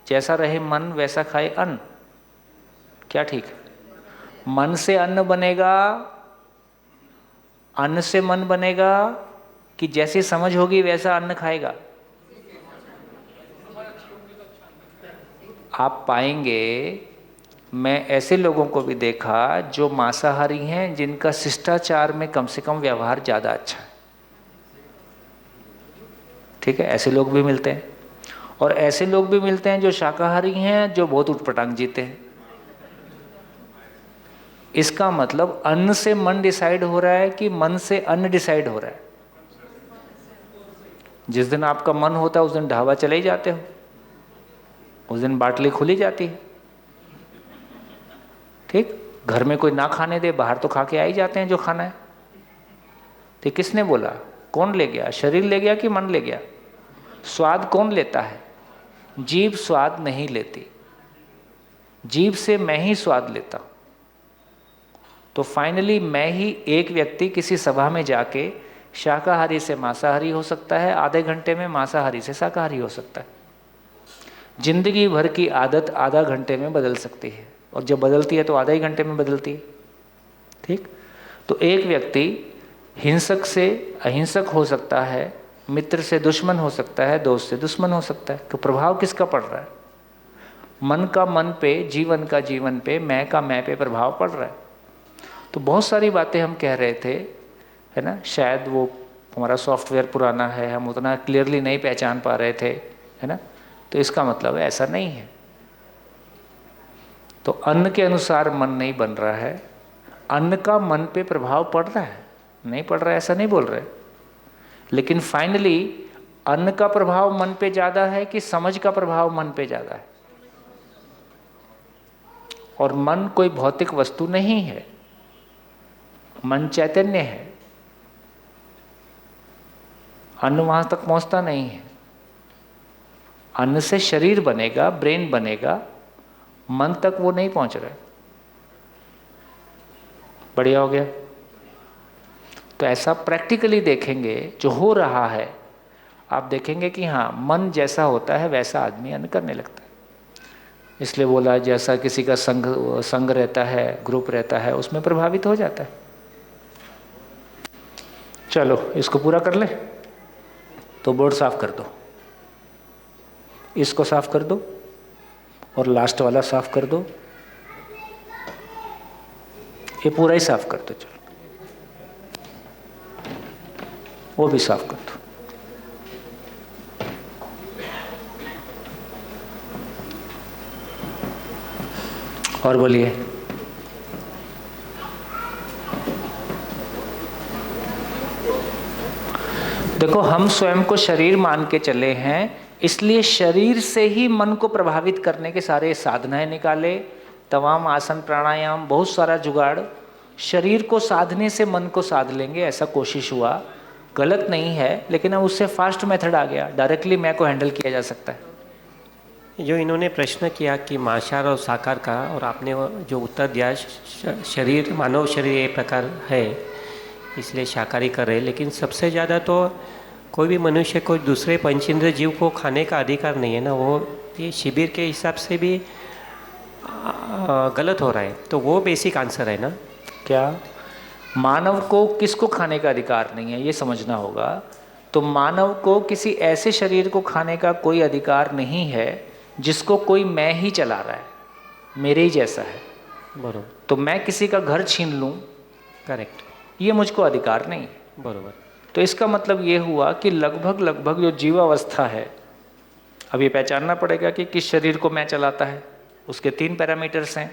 A: जैसा रहे मन वैसा खाए अन्न, क्या ठीक है? मन से अन्न बनेगा, अन्न से मन बनेगा, कि जैसी समझ होगी वैसा अन्न खाएगा? आप पाएंगे, मैं ऐसे लोगों को भी देखा जो मांसाहारी हैं, जिनका शिष्टाचार में कम से कम व्यवहार ज़्यादा अच्छा है। ठीक है, ऐसे लोग भी मिलते हैं। और ऐसे लोग भी मिलते हैं जो शाकाहारी हैं, जो बहुत उटपटांग जीते हैं। इसका मतलब अन्न से मन डिसाइड हो रहा है कि मन से अन्न डिसाइड हो रहा है? जिस दिन आपका मन होता है उस दिन ढाबा चले ही जाते हो, उस दिन बाटली खुली जाती है। ठीक, घर में कोई ना खाने दे, बाहर तो खा के आ ही जाते हैं जो खाना है। तो किसने बोला? कौन ले गया? शरीर ले गया कि मन ले गया? स्वाद कौन लेता है? जीभ स्वाद नहीं लेती, जीभ से मैं ही स्वाद लेता हूं। तो फाइनली मैं ही, एक व्यक्ति किसी सभा में जाके शाकाहारी से मांसाहारी हो सकता है, आधे घंटे में मांसाहारी से शाकाहारी हो सकता है। जिंदगी भर की आदत आधा घंटे में बदल सकती है, और जब बदलती है तो आधा ही घंटे में बदलती है। ठीक, तो एक व्यक्ति हिंसक से अहिंसक हो सकता है, मित्र से दुश्मन हो सकता है, दोस्त से दुश्मन हो सकता है। तो प्रभाव किसका पड़ रहा है? मन का मन पे, जीवन का जीवन पे, मैं का मैं पे प्रभाव पड़ रहा है। तो बहुत सारी बातें हम कह रहे थे, है ना, शायद वो हमारा सॉफ्टवेयर पुराना है, हम उतना क्लियरली नहीं पहचान पा रहे थे, है ना। तो इसका मतलब है ऐसा नहीं है। तो अन्न के अनुसार मन नहीं बन रहा है, अन्न का मन पे प्रभाव पड़ रहा है, नहीं पड़ रहा है ऐसा नहीं बोल रहे, लेकिन फाइनली अन्न का प्रभाव मन पे ज़्यादा है कि समझ का प्रभाव मन पे ज़्यादा है? और मन कोई भौतिक वस्तु नहीं है, मन चैतन्य है। अन्न वहां तक पहुंचता नहीं है। अन्न से शरीर बनेगा, ब्रेन बनेगा, मन तक वो नहीं पहुंच रहा है। बढ़िया हो गया। तो ऐसा प्रैक्टिकली देखेंगे जो हो रहा है, आप देखेंगे कि हाँ, मन जैसा होता है वैसा आदमी अन्न करने लगता है। इसलिए बोला जैसा किसी का संग रहता है, ग्रुप रहता है, उसमें प्रभावित हो जाता है। चलो इसको पूरा कर ले। तो बोर्ड साफ कर दो, इसको साफ कर दो, और लास्ट वाला साफ कर दो, ये पूरा ही साफ कर दो। चलो वो भी साफ कर दो। और बोलिए। देखो, हम स्वयं को शरीर मान के चले हैं, इसलिए शरीर से ही मन को प्रभावित करने के सारे साधनाएं निकाले, तमाम आसन प्राणायाम, बहुत सारा जुगाड़। शरीर को साधने से मन को साध लेंगे, ऐसा कोशिश हुआ, गलत नहीं है, लेकिन अब उससे फास्ट मेथड आ गया, डायरेक्टली मैं को हैंडल किया जा सकता है।
G: जो इन्होंने प्रश्न किया कि मांसाहार और साकार का, और आपने जो उत्तर दिया, शरीर, मानव शरीर एक प्रकार है इसलिए शाकाहारी कर रहे, लेकिन सबसे ज़्यादा तो कोई भी मनुष्य को दूसरे पंचेंद्र जीव को खाने का अधिकार नहीं है ना। वो ये शिविर के हिसाब से भी गलत हो रहा है, तो वो बेसिक आंसर है ना।
A: क्या मानव को किसको खाने का अधिकार नहीं है, ये समझना होगा। तो मानव को किसी ऐसे शरीर को खाने का कोई अधिकार नहीं है जिसको कोई मैं ही चला रहा है, मेरे ही जैसा है।
G: बरोबर।
A: तो मैं किसी का घर छीन लूँ,
G: करेक्ट,
A: ये मुझको अधिकार नहीं है।
G: बरोबर।
A: तो इसका मतलब ये हुआ कि लगभग जो जीवावस्था है, अब ये पहचानना पड़ेगा कि किस शरीर को मैं चलाता है। उसके 3 पैरामीटर्स हैं।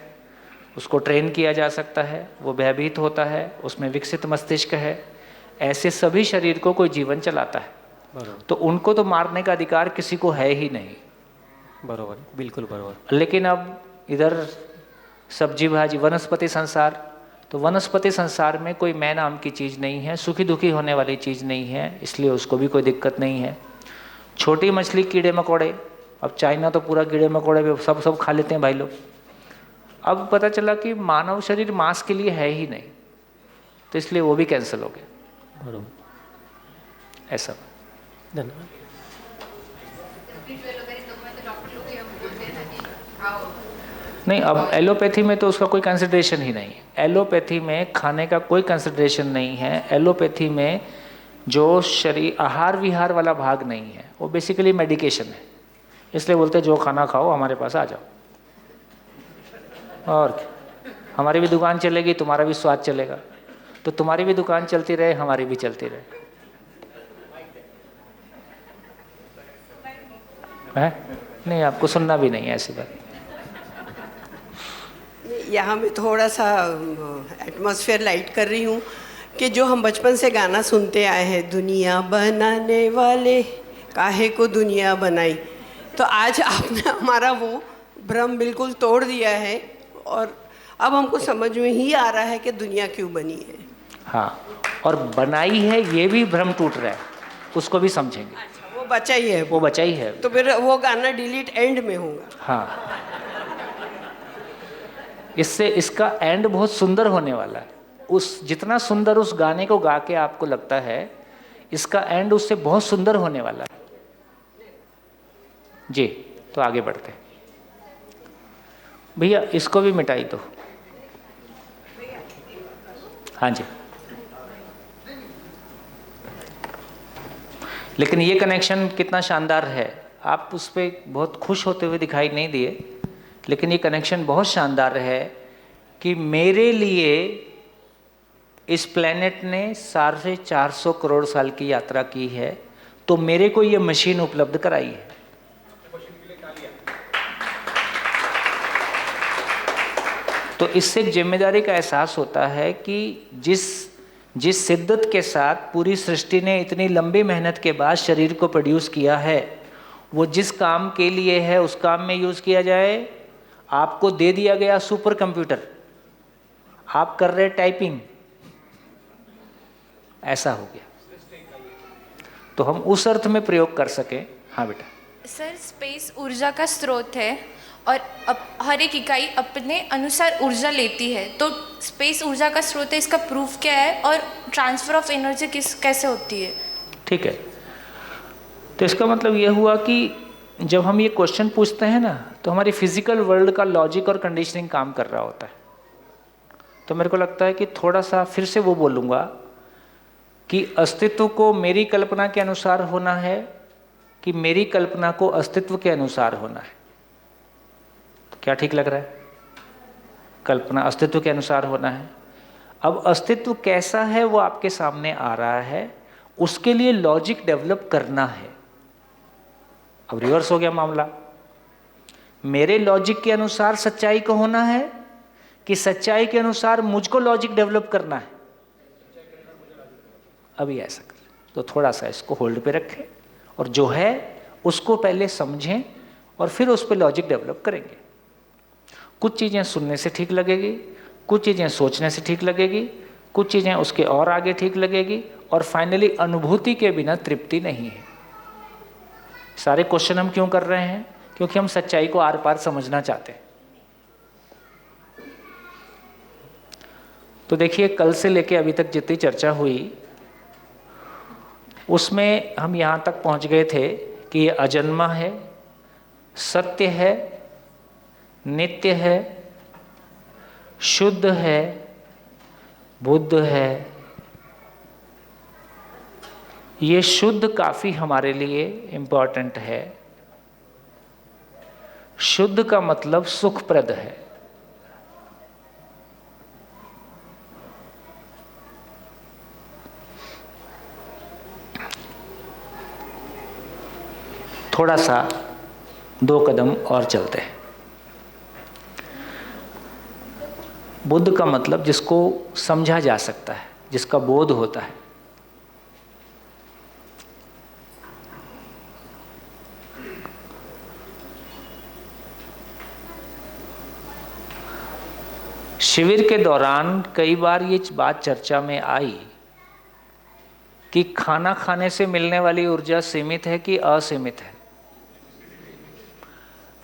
A: उसको ट्रेन किया जा सकता है, वो भयभीत होता है, उसमें विकसित मस्तिष्क है, ऐसे सभी शरीर को कोई जीवन चलाता है। तो उनको तो मारने का अधिकार किसी को है ही नहीं।
G: बरोबर, बिल्कुल बरोबर।
A: लेकिन अब इधर सब्जी भाजी वनस्पति संसार, तो वनस्पति संसार में कोई मैं नाम की चीज़ नहीं है, सुखी दुखी होने वाली चीज़ नहीं है, इसलिए उसको भी कोई दिक्कत नहीं है। छोटी मछली कीड़े मकोड़े, अब चाइना तो पूरा कीड़े मकोड़े पे सब खा लेते हैं भाई लोग। अब पता चला कि मानव शरीर मांस के लिए है ही नहीं, तो इसलिए वो भी कैंसिल हो गया।
G: बरोबर,
A: ऐसा।
G: धन्यवाद।
A: नहीं, अब एलोपैथी में तो उसका कोई कंसिडरेशन ही नहीं है। एलोपैथी में खाने का कोई कंसिडरेशन नहीं है। एलोपैथी में जो शरीर आहार विहार वाला भाग नहीं है, वो बेसिकली मेडिकेशन है। इसलिए बोलते हैं जो खाना खाओ हमारे पास आ जाओ, और क्या, हमारी भी दुकान चलेगी, तुम्हारा भी स्वाद चलेगा। तो तुम्हारी भी दुकान चलती रहे, हमारी भी चलती रहे, है? नहीं, आपको सुनना भी नहीं है ऐसी बात।
F: यहाँ मैं थोड़ा सा एटमॉस्फेयर लाइट कर रही हूँ कि जो हम बचपन से गाना सुनते आए हैं, दुनिया बनाने वाले काहे को दुनिया बनाई, तो आज आपने हमारा वो भ्रम बिल्कुल तोड़ दिया है और अब हमको समझ में ही आ रहा है कि दुनिया क्यों बनी है।
A: हाँ, और बनाई है ये भी भ्रम टूट रहा है, उसको भी समझेंगे।
F: अच्छा, वो बचा ही है,
A: वो बचा ही है।
F: तो फिर वो गाना डिलीट एंड में होगा।
A: हाँ, इससे इसका एंड बहुत सुंदर होने वाला है। उस जितना सुंदर उस गाने को गा के आपको लगता है, इसका एंड उससे बहुत सुंदर होने वाला है जी। तो आगे बढ़ते हैं भैया, इसको भी मिटाई दो। हाँ जी, लेकिन ये कनेक्शन कितना शानदार है, आप उस पर बहुत खुश होते हुए दिखाई नहीं दिए, लेकिन ये कनेक्शन बहुत शानदार है कि मेरे लिए इस प्लेनेट ने 450 करोड़ साल की यात्रा की है, तो मेरे को ये मशीन उपलब्ध कराई है। तो इससे एक जिम्मेदारी का एहसास होता है कि जिस शिद्दत के साथ पूरी सृष्टि ने इतनी लंबी मेहनत के बाद शरीर को प्रोड्यूस किया है, वो जिस काम के लिए है उस काम में यूज़ किया जाए। आपको दे दिया गया सुपर कंप्यूटर, आप कर रहे टाइपिंग, ऐसा हो गया, तो हम उस अर्थ में प्रयोग कर सकें। हाँ बेटा।
I: सर, स्पेस ऊर्जा का स्रोत है और हर एक इकाई अपने अनुसार ऊर्जा लेती है, तो स्पेस ऊर्जा का स्रोत है, इसका प्रूफ क्या है और ट्रांसफ़र ऑफ एनर्जी कैसे होती है? ठीक है,
A: तो इसका मतलब यह हुआ कि जब हम ये क्वेश्चन पूछते हैं ना, तो हमारी फिजिकल वर्ल्ड का लॉजिक और कंडीशनिंग काम कर रहा होता है। तो मेरे को लगता है कि थोड़ा सा फिर से वो बोलूँगा कि अस्तित्व को मेरी कल्पना के अनुसार होना है कि मेरी कल्पना को अस्तित्व के अनुसार होना है। तो क्या ठीक लग रहा है? कल्पना अस्तित्व के अनुसार होना है। अब अस्तित्व कैसा है वो आपके सामने आ रहा है, उसके लिए लॉजिक डेवलप करना है। अब रिवर्स हो गया मामला, मेरे लॉजिक के अनुसार सच्चाई को होना है कि सच्चाई के अनुसार मुझको लॉजिक डेवलप करना है? अभी ऐसा कर, तो थोड़ा सा इसको होल्ड पे रखें और जो है उसको पहले समझें और फिर उस पर लॉजिक डेवलप करेंगे। कुछ चीज़ें सुनने से ठीक लगेगी, कुछ चीज़ें सोचने से ठीक लगेगी, कुछ चीज़ें उसके और आगे ठीक लगेगी, और फाइनली अनुभूति के बिना तृप्ति नहीं है। सारे क्वेश्चन हम क्यों कर रहे हैं? क्योंकि हम सच्चाई को आर पार समझना चाहते हैं। तो देखिए, कल से लेके अभी तक जितनी चर्चा हुई उसमें हम यहाँ तक पहुँच गए थे कि ये अजन्मा है, सत्य है, नित्य है, शुद्ध है, बुद्ध है। ये शुद्ध काफ़ी हमारे लिए इम्पोर्टेंट है। शुद्ध का मतलब सुखप्रद है। थोड़ा सा 2 कदम और चलते हैं। बुद्ध का मतलब जिसको समझा जा सकता है, जिसका बोध होता है। शिविर के दौरान कई बार ये बात चर्चा में आई कि खाना खाने से मिलने वाली ऊर्जा सीमित है कि असीमित है,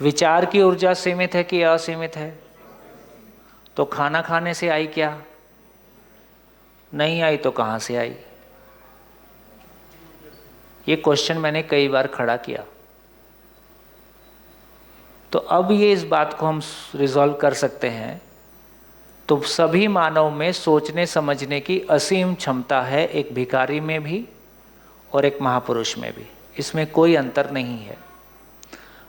A: विचार की ऊर्जा सीमित है कि असीमित है। तो खाना खाने से आई क्या? नहीं आई तो कहाँ से आई? ये क्वेश्चन मैंने कई बार खड़ा किया। तो अब ये इस बात को हम रिजॉल्व कर सकते हैं। तो सभी मानव में सोचने समझने की असीम क्षमता है, एक भिखारी में भी और एक महापुरुष में भी। इसमें कोई अंतर नहीं है।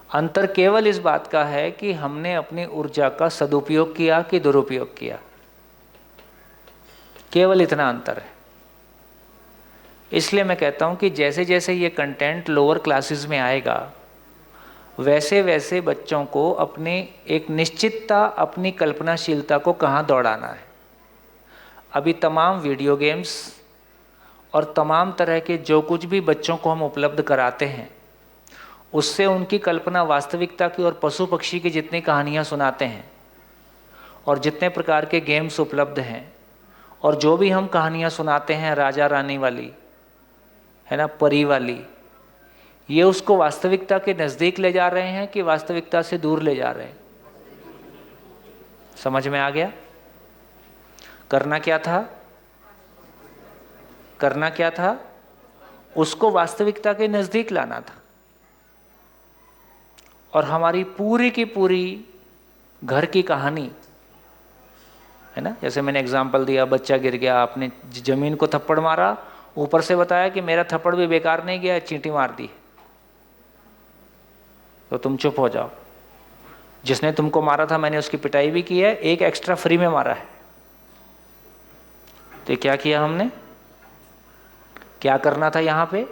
A: अंतर केवल इस बात का है कि हमने अपनी ऊर्जा का सदुपयोग किया कि दुरुपयोग किया, केवल इतना अंतर है। इसलिए मैं कहता हूं कि जैसे जैसे ये कंटेंट लोअर क्लासेस में आएगा, वैसे वैसे बच्चों को अपने एक निश्चितता, अपनी कल्पनाशीलता को कहाँ दौड़ाना है। अभी तमाम वीडियो गेम्स और तमाम तरह के जो कुछ भी बच्चों को हम उपलब्ध कराते हैं, उससे उनकी कल्पना वास्तविकता की और पशु पक्षी की जितनी कहानियाँ सुनाते हैं और जितने प्रकार के गेम्स उपलब्ध हैं और जो भी हम कहानियाँ सुनाते हैं राजा रानी वाली, है ना, परी वाली, ये उसको वास्तविकता के नज़दीक ले जा रहे हैं कि वास्तविकता से दूर ले जा रहे हैं? समझ में आ गया? करना क्या था? करना क्या था? उसको वास्तविकता के नज़दीक लाना था। और हमारी पूरी की पूरी घर की कहानी, है ना, जैसे मैंने एग्जाम्पल दिया, बच्चा गिर गया, आपने ज़मीन को थप्पड़ मारा, ऊपर से बताया कि मेरा थप्पड़ भी बेकार नहीं गया, चींटी मार दी, तो तुम चुप हो जाओ। जिसने तुमको मारा था मैंने उसकी पिटाई भी की है, एक एक्स्ट्रा फ्री में मारा है। तो क्या किया हमने? क्या करना था यहाँ पे?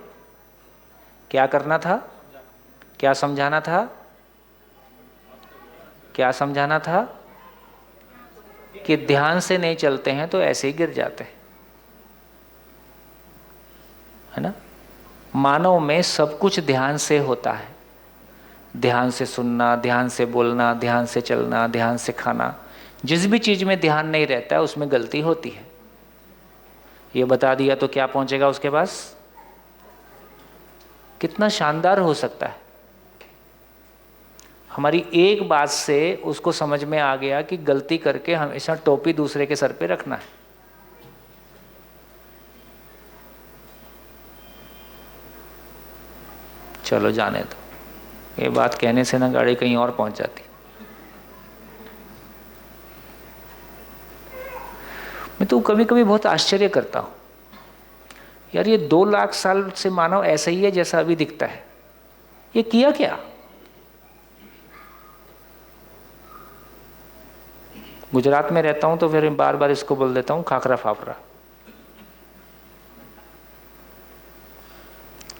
A: क्या करना था? क्या समझाना था? क्या समझाना था? कि ध्यान से नहीं चलते हैं तो ऐसे ही गिर जाते हैं, है ना। मानव में सब कुछ ध्यान से होता है। ध्यान से सुनना, ध्यान से बोलना, ध्यान से चलना, ध्यान से खाना। जिस भी चीज़ में ध्यान नहीं रहता है उसमें गलती होती है। ये बता दिया तो क्या पहुंचेगा उसके पास? कितना शानदार हो सकता है। हमारी एक बात से उसको समझ में आ गया कि गलती करके हमेशा टोपी दूसरे के सर पे रखना है। चलो जाने दो, ये बात कहने से ना गाड़ी कहीं और पहुंच जाती। मैं तो कभी कभी बहुत आश्चर्य करता हूं, यार ये 2 लाख साल से मानव ऐसा ही है जैसा अभी दिखता है। ये किया क्या? गुजरात में रहता हूं तो फिर बार बार इसको बोल देता हूं खाखरा फाफरा।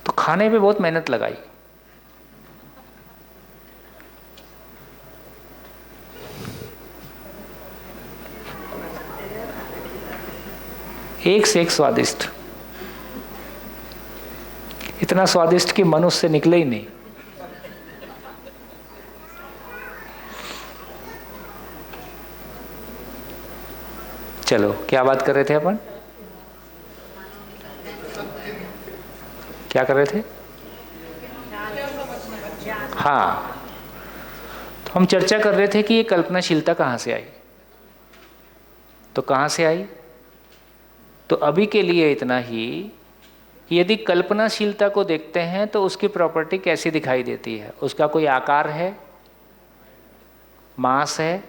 A: तो खाने पे बहुत मेहनत लगाई। एक से एक स्वादिष्ट, इतना स्वादिष्ट कि मन उससे निकले ही नहीं। चलो क्या बात कर रहे थे अपन? क्या कर रहे थे? हाँ, तो हम चर्चा कर रहे थे कि ये कल्पनाशीलता कहाँ से आई। तो कहाँ से आई? तो अभी के लिए इतना ही कि यदि कल्पनाशीलता को देखते हैं तो उसकी प्रॉपर्टी कैसी दिखाई देती है। उसका कोई आकार है, मास है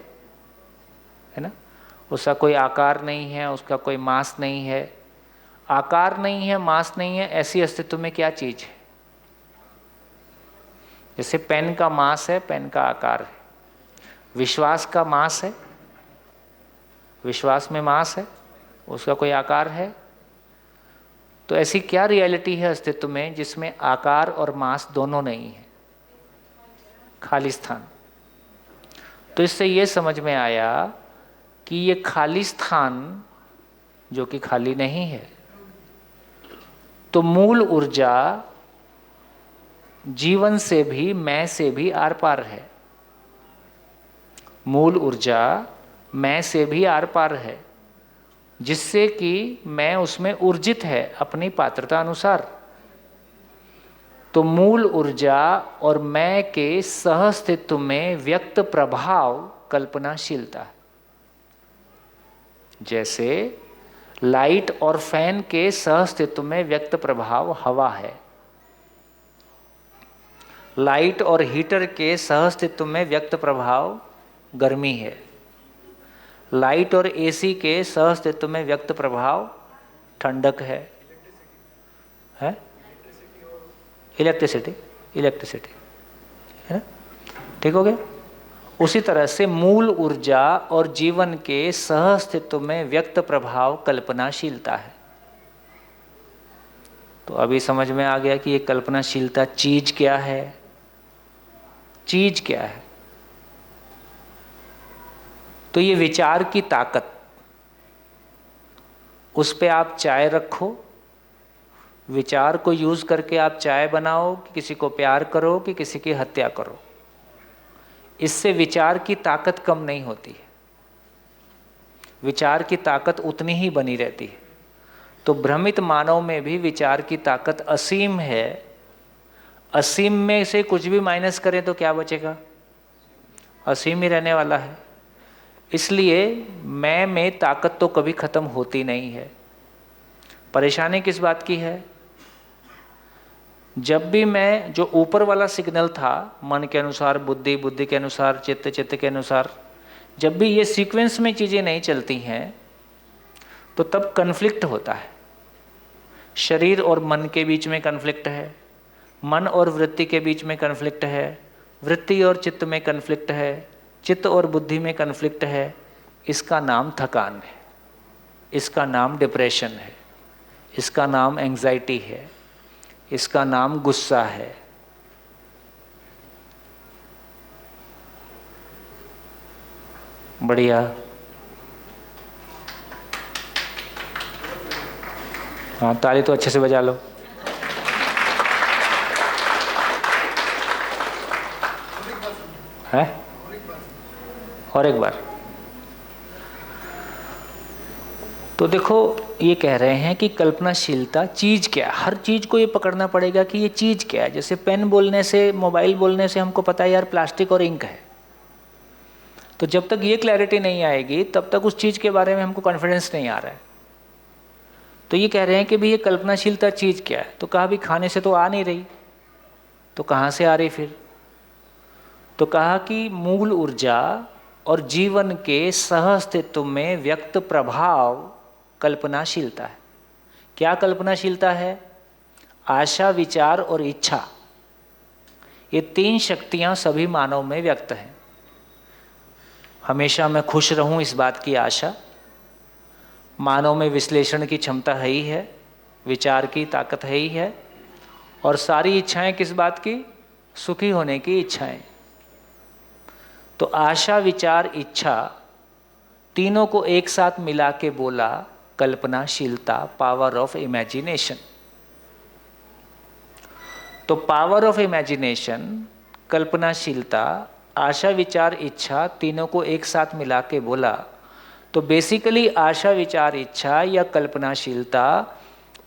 A: ना। उसका कोई आकार नहीं है, उसका कोई मास नहीं है। आकार नहीं है, मास नहीं है, ऐसी अस्तित्व में क्या चीज़ है? जैसे पेन का मास है, पेन का आकार है। विश्वास का मास है, विश्वास में मास है, उसका कोई आकार है। तो ऐसी क्या रियलिटी है अस्तित्व में जिसमें आकार और मास दोनों नहीं है, खाली स्थान? तो इससे ये समझ में आया कि ये खाली स्थान जो कि खाली नहीं है, तो मूल ऊर्जा जीवन से भी, मैं से भी आर पार है। मूल ऊर्जा मैं से भी आर पार है, जिससे कि मैं उसमें ऊर्जित है अपनी पात्रता अनुसार। तो मूल ऊर्जा और मैं के सहअस्तित्व में व्यक्त प्रभाव कल्पनाशीलता है। जैसे लाइट और फैन के सहअस्तित्व में व्यक्त प्रभाव हवा है, लाइट और हीटर के सहअस्तित्व में व्यक्त प्रभाव गर्मी है, लाइट और एसी के सहअस्तित्व में व्यक्त प्रभाव ठंडक है इलेक्ट्रिसिटी है ना। ठीक हो गया। उसी तरह से मूल ऊर्जा और जीवन के सहअस्तित्व में व्यक्त प्रभाव कल्पनाशीलता है। तो अभी समझ में आ गया कि ये कल्पनाशीलता चीज क्या है, चीज क्या है। तो ये विचार की ताकत, उस पे आप चाय रखो, विचार को यूज करके आप चाय बनाओ, कि किसी को प्यार करो, कि किसी की हत्या करो, इससे विचार की ताकत कम नहीं होती है, विचार की ताकत उतनी ही बनी रहती है। तो भ्रमित मानव में भी विचार की ताकत असीम है। असीम में से कुछ भी माइनस करें तो क्या बचेगा, असीम ही रहने वाला है। इसलिए मैं में ताकत तो कभी खत्म होती नहीं है। परेशानी किस बात की है, जब भी मैं जो ऊपर वाला सिग्नल था, मन के अनुसार, बुद्धि, बुद्धि के अनुसार, चित्त, चित्त के अनुसार, जब भी ये सीक्वेंस में चीज़ें नहीं चलती हैं तो तब कन्फ्लिक्ट होता है। शरीर और मन के बीच में कन्फ्लिक्ट है, मन और वृत्ति के बीच में कन्फ्लिक्ट है, वृत्ति और चित्त में कन्फ्लिक्ट है, चित्त और बुद्धि में कन्फ्लिक्ट है। इसका नाम थकान है, इसका नाम डिप्रेशन है, इसका नाम एंजाइटी है, इसका नाम गुस्सा है। बढ़िया। हाँ, ताली तो अच्छे से बजा लो। है और एक बार। तो देखो, ये कह रहे हैं कि कल्पनाशीलता चीज क्या है। हर चीज को ये पकड़ना पड़ेगा कि ये चीज क्या है। जैसे पेन बोलने से, मोबाइल बोलने से हमको पता है यार प्लास्टिक और इंक है, तो जब तक ये क्लैरिटी नहीं आएगी तब तक उस चीज के बारे में हमको कॉन्फिडेंस नहीं आ रहा है। तो ये कह रहे हैं कि भाई ये कल्पनाशीलता चीज क्या है। तो कहा भी खाने से तो आ नहीं रही, तो कहाँ से आ रही फिर? तो कहा कि मूल ऊर्जा और जीवन के सहअस्तित्व में व्यक्त प्रभाव कल्पनाशीलता है। क्या कल्पनाशीलता है? आशा, विचार और इच्छा, ये तीन शक्तियां सभी मानव में व्यक्त हैं। हमेशा मैं खुश रहूं, इस बात की आशा। मानव में विश्लेषण की क्षमता है ही है, विचार की ताकत है ही है, और सारी इच्छाएं किस बात की? सुखी होने की इच्छाएं। तो आशा, विचार, इच्छा, तीनों को एक साथ मिला के बोला कल्पनाशीलता, पावर ऑफ इमेजिनेशन। तो पावर ऑफ इमेजिनेशन, कल्पनाशीलता, आशा, विचार, इच्छा, तीनों को एक साथ मिला के बोला। तो बेसिकली आशा, विचार, इच्छा या कल्पनाशीलता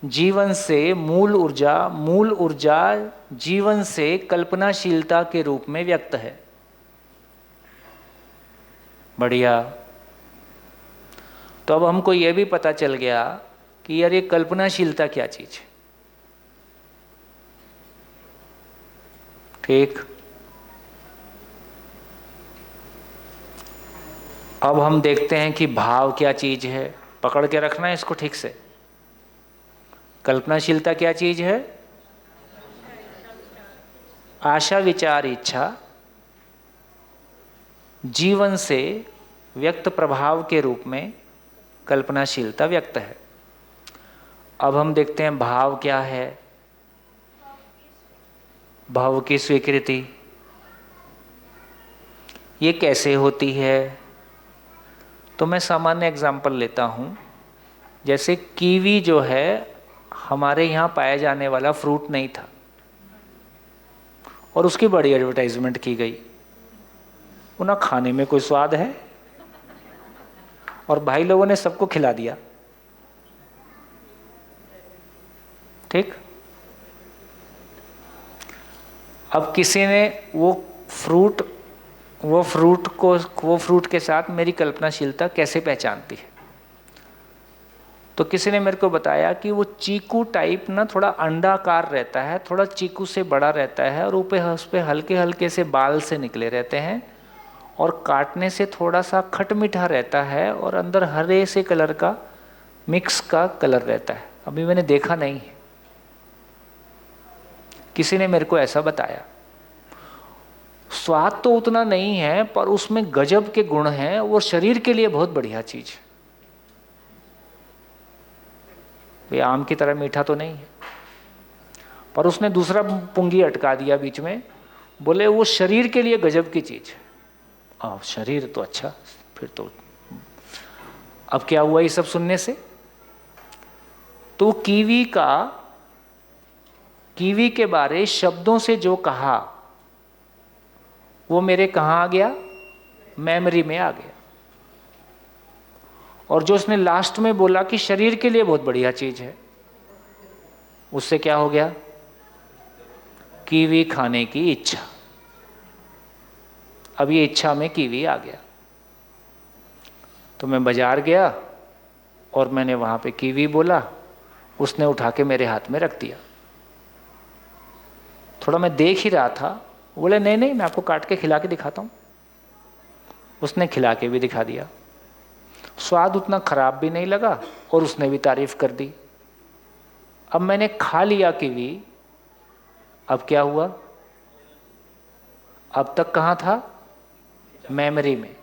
A: जीवन से मूल ऊर्जा जीवन से कल्पनाशीलता के रूप में व्यक्त है। बढ़िया। तो अब हमको यह भी पता चल गया कि यार ये कल्पनाशीलता क्या चीज है। ठीक। अब हम देखते हैं कि भाव क्या चीज है। पकड़ के रखना है इसको ठीक से। कल्पनाशीलता क्या चीज है? आशा, विचार, इच्छा जीवन से व्यक्त प्रभाव के रूप में कल्पनाशीलता व्यक्त है। अब हम देखते हैं भाव क्या है। भाव की स्वीकृति ये कैसे होती है? तो मैं सामान्य एग्जांपल लेता हूँ, जैसे कीवी जो है हमारे यहाँ पाया जाने वाला फ्रूट नहीं था और उसकी बड़ी एडवर्टाइजमेंट की गई। वो ना खाने में कोई स्वाद है और भाई लोगों ने सबको खिला दिया। ठीक। अब किसी ने वो फ्रूट के साथ मेरी कल्पनाशीलता कैसे पहचानती है, तो किसी ने मेरे को बताया कि वो चीकू टाइप ना थोड़ा अंडाकार रहता है, थोड़ा चीकू से बड़ा रहता है और ऊपर उस पर हल्के हल्के से बाल से निकले रहते हैं और काटने से थोड़ा सा खट मीठा रहता है और अंदर हरे से कलर का मिक्स का कलर रहता है। अभी मैंने देखा नहीं है, किसी ने मेरे को ऐसा बताया। स्वाद तो उतना नहीं है पर उसमें गजब के गुण हैं, वो शरीर के लिए बहुत बढ़िया चीज है। भाई आम की तरह मीठा तो नहीं है, पर उसने दूसरा पुंगी अटका दिया बीच में, बोले वो शरीर के लिए गजब की चीज है। शरीर तो अच्छा, फिर तो अब क्या हुआ ये सब सुनने से? तो कीवी के बारे शब्दों से जो कहा वो मेरे कहाँ आ गया? मेमोरी में आ गया। और जो उसने लास्ट में बोला कि शरीर के लिए बहुत बढ़िया चीज है, उससे क्या हो गया? कीवी खाने की इच्छा। अब ये इच्छा में कीवी आ गया, तो मैं बाजार गया और मैंने वहां पे कीवी बोला, उसने उठा के मेरे हाथ में रख दिया। थोड़ा मैं देख ही रहा था, बोले नहीं नहीं मैं आपको काट के खिला के दिखाता हूँ। उसने खिला के भी दिखा दिया, स्वाद उतना खराब भी नहीं लगा और उसने भी तारीफ कर दी। अब मैंने खा लिया कीवी, अब क्या हुआ? अब तक कहाँ था? मेमोरी में।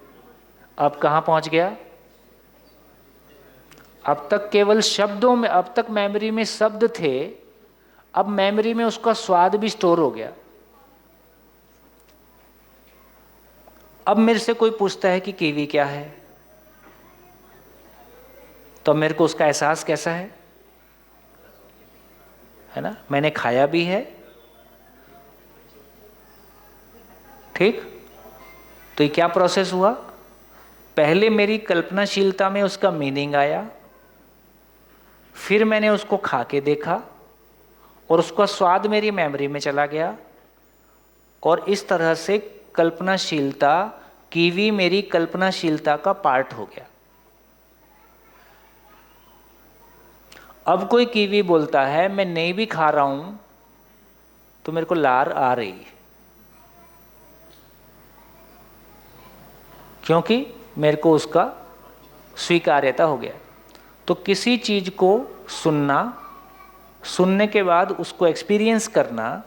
A: अब कहाँ पहुँच गया? अब तक केवल शब्दों में, अब तक मेमोरी में शब्द थे, अब मेमोरी में उसका स्वाद भी स्टोर हो गया। अब मेरे से कोई पूछता है कि कीवी क्या है, तो मेरे को उसका एहसास कैसा है ना? मैंने खाया भी है। ठीक। तो ये क्या प्रोसेस हुआ? पहले मेरी कल्पनाशीलता में उसका मीनिंग आया, फिर मैंने उसको खा के देखा और उसका स्वाद मेरी मेमोरी में चला गया, और इस तरह से कल्पनाशीलता, कीवी मेरी कल्पनाशीलता का पार्ट हो गया। अब कोई कीवी बोलता है मैं नहीं भी खा रहा हूं तो मेरे को लार आ रही है, क्योंकि मेरे को उसका स्वीकार्यता हो गया। तो किसी चीज को सुनना, सुनने के बाद उसको एक्सपीरियंस करना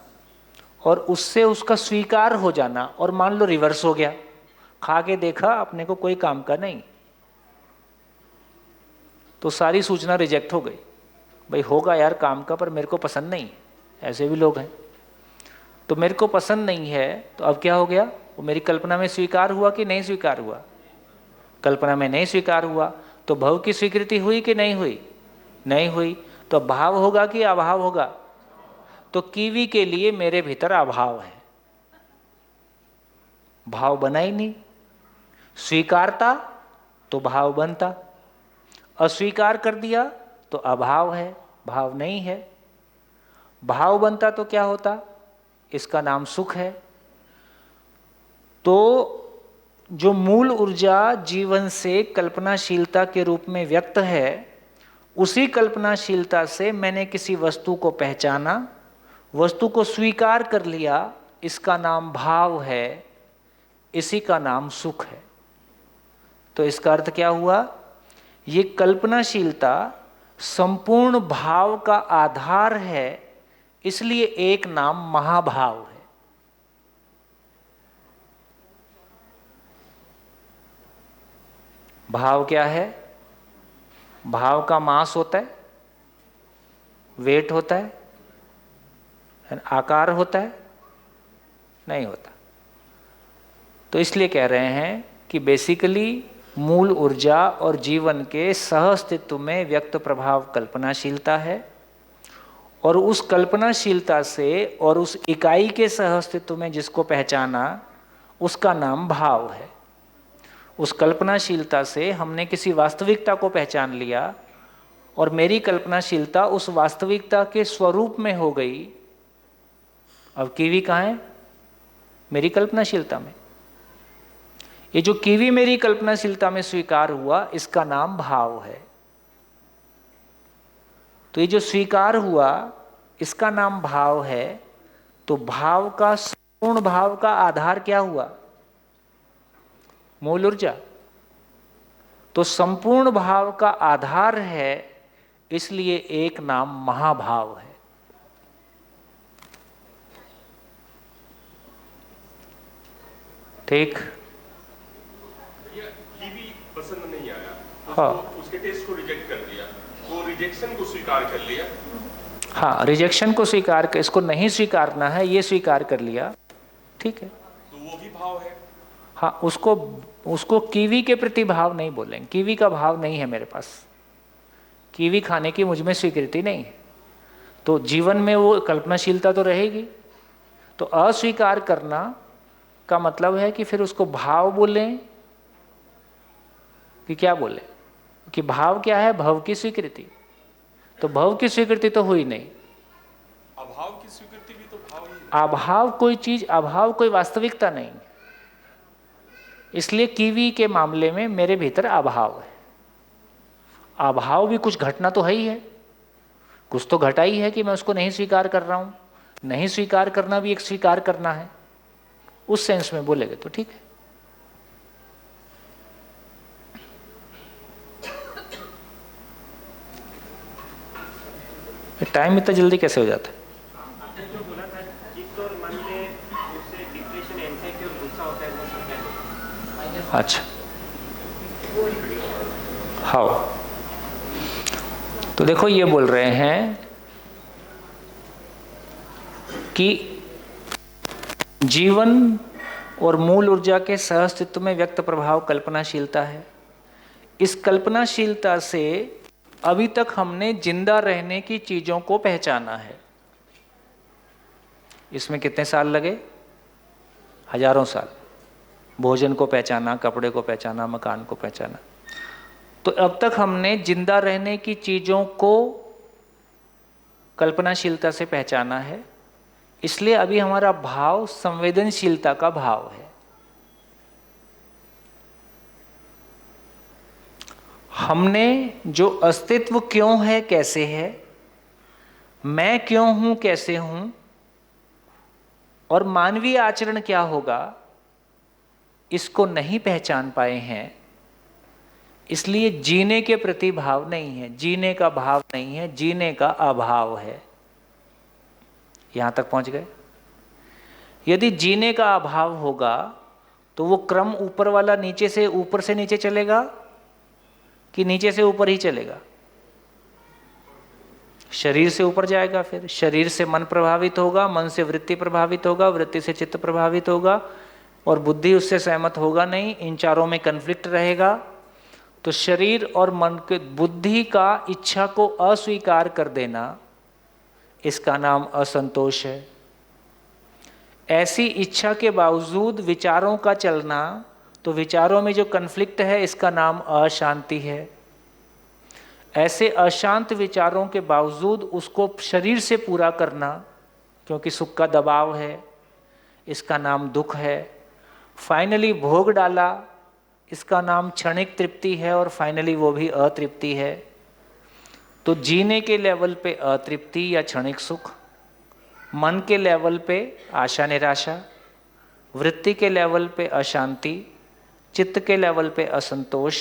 A: और उससे उसका स्वीकार हो जाना, और मान लो रिवर्स हो गया, खा के देखा अपने को कोई काम का नहीं, तो सारी सूचना रिजेक्ट हो गई। भाई होगा यार काम का, पर मेरे को पसंद नहीं, ऐसे भी लोग हैं। तो मेरे को पसंद नहीं है, तो अब क्या हो गया? वो मेरी कल्पना में स्वीकार हुआ कि नहीं स्वीकार हुआ? कल्पना में नहीं स्वीकार हुआ, तो भव की स्वीकृति हुई कि नहीं हुई? नहीं हुई। तो भाव होगा कि अभाव होगा? तो कीवी के लिए मेरे भीतर अभाव है, भाव बना ही नहीं। स्वीकारता तो भाव बनता, अस्वीकार कर दिया तो अभाव है, भाव नहीं है। भाव बनता तो क्या होता? इसका नाम सुख है। तो जो मूल ऊर्जा जीवन से कल्पनाशीलता के रूप में व्यक्त है, उसी कल्पनाशीलता से मैंने किसी वस्तु को पहचाना, वस्तु को स्वीकार कर लिया, इसका नाम भाव है, इसी का नाम सुख है। तो इसका अर्थ क्या हुआ? ये कल्पनाशीलता संपूर्ण भाव का आधार है, इसलिए एक नाम महाभाव है। भाव क्या है? भाव का मास होता है, वेट होता है, आकार होता है? नहीं होता। तो इसलिए कह रहे हैं कि बेसिकली मूल ऊर्जा और जीवन के सह अस्तित्व में व्यक्त प्रभाव कल्पनाशीलता है, और उस कल्पनाशीलता से और उस इकाई के सह अस्तित्व में जिसको पहचाना उसका नाम भाव है। उस कल्पनाशीलता से हमने किसी वास्तविकता को पहचान लिया और मेरी कल्पनाशीलता उस वास्तविकता के स्वरूप में हो गई। अब कीवी कहाँ है? मेरी कल्पनाशीलता में। ये जो कीवी मेरी कल्पनाशीलता में स्वीकार हुआ इसका नाम भाव है। तो ये जो स्वीकार हुआ इसका नाम भाव है। तो भाव का, संपूर्ण भाव का आधार क्या हुआ? मूल ऊर्जा। तो संपूर्ण भाव का आधार है, इसलिए एक नाम महाभाव है। ठीक?
D: कीवी पसंद नहीं आया,
A: हाँ,
D: उसके टेस्ट को रिजेक्ट कर दिया, वो रिजेक्शन को स्वीकार कर लिया।
A: हाँ, रिजेक्शन को स्वीकार कर, इसको नहीं स्वीकारना है ये स्वीकार कर लिया, ठीक है,
D: तो वो भी भाव है।
A: हाँ, उसको कीवी के प्रति भाव नहीं बोलेंगे। कीवी का भाव नहीं है मेरे पास, कीवी खाने की मुझ में स्वीकृति नहीं है। तो जीवन में वो कल्पनाशीलता तो रहेगी। तो अस्वीकार करना का मतलब है कि फिर उसको भाव बोलें कि क्या बोले? कि भाव क्या है? भव की स्वीकृति। तो भव की स्वीकृति तो हुई नहीं।
D: अभाव की स्वीकृति भी तो भाव ही है।
A: अभाव कोई चीज, अभाव कोई वास्तविकता नहीं। इसलिए कीवी के मामले में मेरे भीतर अभाव है। अभाव भी कुछ घटना तो है ही है, कुछ तो घटा ही है कि मैं उसको नहीं स्वीकार कर रहा हूं। नहीं स्वीकार करना भी एक स्वीकार करना है, उस सेंस में बोलेगे तो ठीक है। टाइम इतना जल्दी कैसे हो जाता है?
G: आपने जो बोला था चित्त और मन में उससे डिप्रेशन, एंजाइटी और गुस्सा होता है, वो समझा।
A: अच्छा, हाउ? तो देखो ये बोल रहे हैं कि जीवन और मूल ऊर्जा के सह अस्तित्व में व्यक्त प्रभाव कल्पनाशीलता है। इस कल्पनाशीलता से अभी तक हमने जिंदा रहने की चीजों को पहचाना है। इसमें कितने साल लगे? हजारों साल। भोजन को पहचाना, कपड़े को पहचाना, मकान को पहचाना। तो अब तक हमने जिंदा रहने की चीजों को कल्पनाशीलता से पहचाना है, इसलिए अभी हमारा भाव संवेदनशीलता का भाव है। हमने जो अस्तित्व क्यों है, कैसे है, मैं क्यों हूं, कैसे हूं, और मानवीय आचरण क्या होगा, इसको नहीं पहचान पाए हैं। इसलिए जीने के प्रति भाव नहीं है, जीने का भाव नहीं है, जीने का अभाव है। यहां तक पहुंच गए? यदि जीने का अभाव होगा तो वो क्रम ऊपर वाला नीचे से ऊपर से नीचे चलेगा कि नीचे से ऊपर ही चलेगा? शरीर से ऊपर जाएगा, फिर शरीर से मन प्रभावित होगा, मन से वृत्ति प्रभावित होगा, वृत्ति से चित्त प्रभावित होगा, और बुद्धि उससे सहमत होगा नहीं। इन चारों में कन्फ्लिक्ट रहेगा। तो शरीर और मन के, बुद्धि का इच्छा को अस्वीकार कर देना, इसका नाम असंतोष है। ऐसी इच्छा के बावजूद विचारों का चलना, तो विचारों में जो कन्फ्लिक्ट है, इसका नाम अशांति है। ऐसे अशांत विचारों के बावजूद उसको शरीर से पूरा करना, क्योंकि सुख का दबाव है, इसका नाम दुख है। फाइनली भोग डाला, इसका नाम क्षणिक तृप्ति है, और फाइनली वो भी अतृप्ति है। तो जीने के लेवल पे अतृप्ति या क्षणिक सुख, मन के लेवल पे आशा निराशा, वृत्ति के लेवल पे अशांति, चित्त के लेवल पे असंतोष।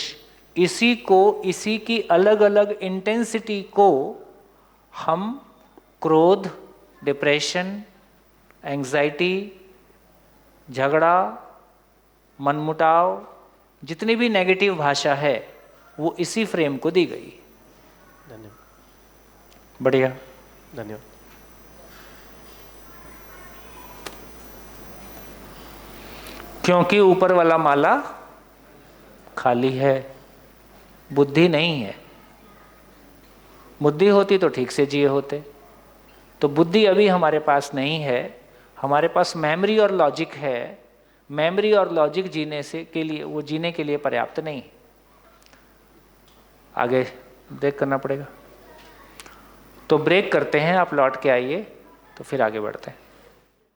A: इसी को, इसी की अलग अलग इंटेंसिटी को हम क्रोध, डिप्रेशन, एंग्जाइटी, झगड़ा, मनमुटाव, जितनी भी नेगेटिव भाषा है वो इसी फ्रेम को दी गई।
G: धन्यवाद।
A: बढ़िया,
G: धन्यवाद।
A: क्योंकि ऊपर वाला माला खाली है, बुद्धि नहीं है। बुद्धि होती तो ठीक से जिए होते। तो बुद्धि अभी हमारे पास नहीं है, हमारे पास मेमोरी और लॉजिक है। मेमोरी और लॉजिक जीने से के लिए, वो जीने के लिए पर्याप्त नहीं। आगे देख करना पड़ेगा। तो ब्रेक करते हैं, आप लौट के आइए तो फिर आगे बढ़ते हैं।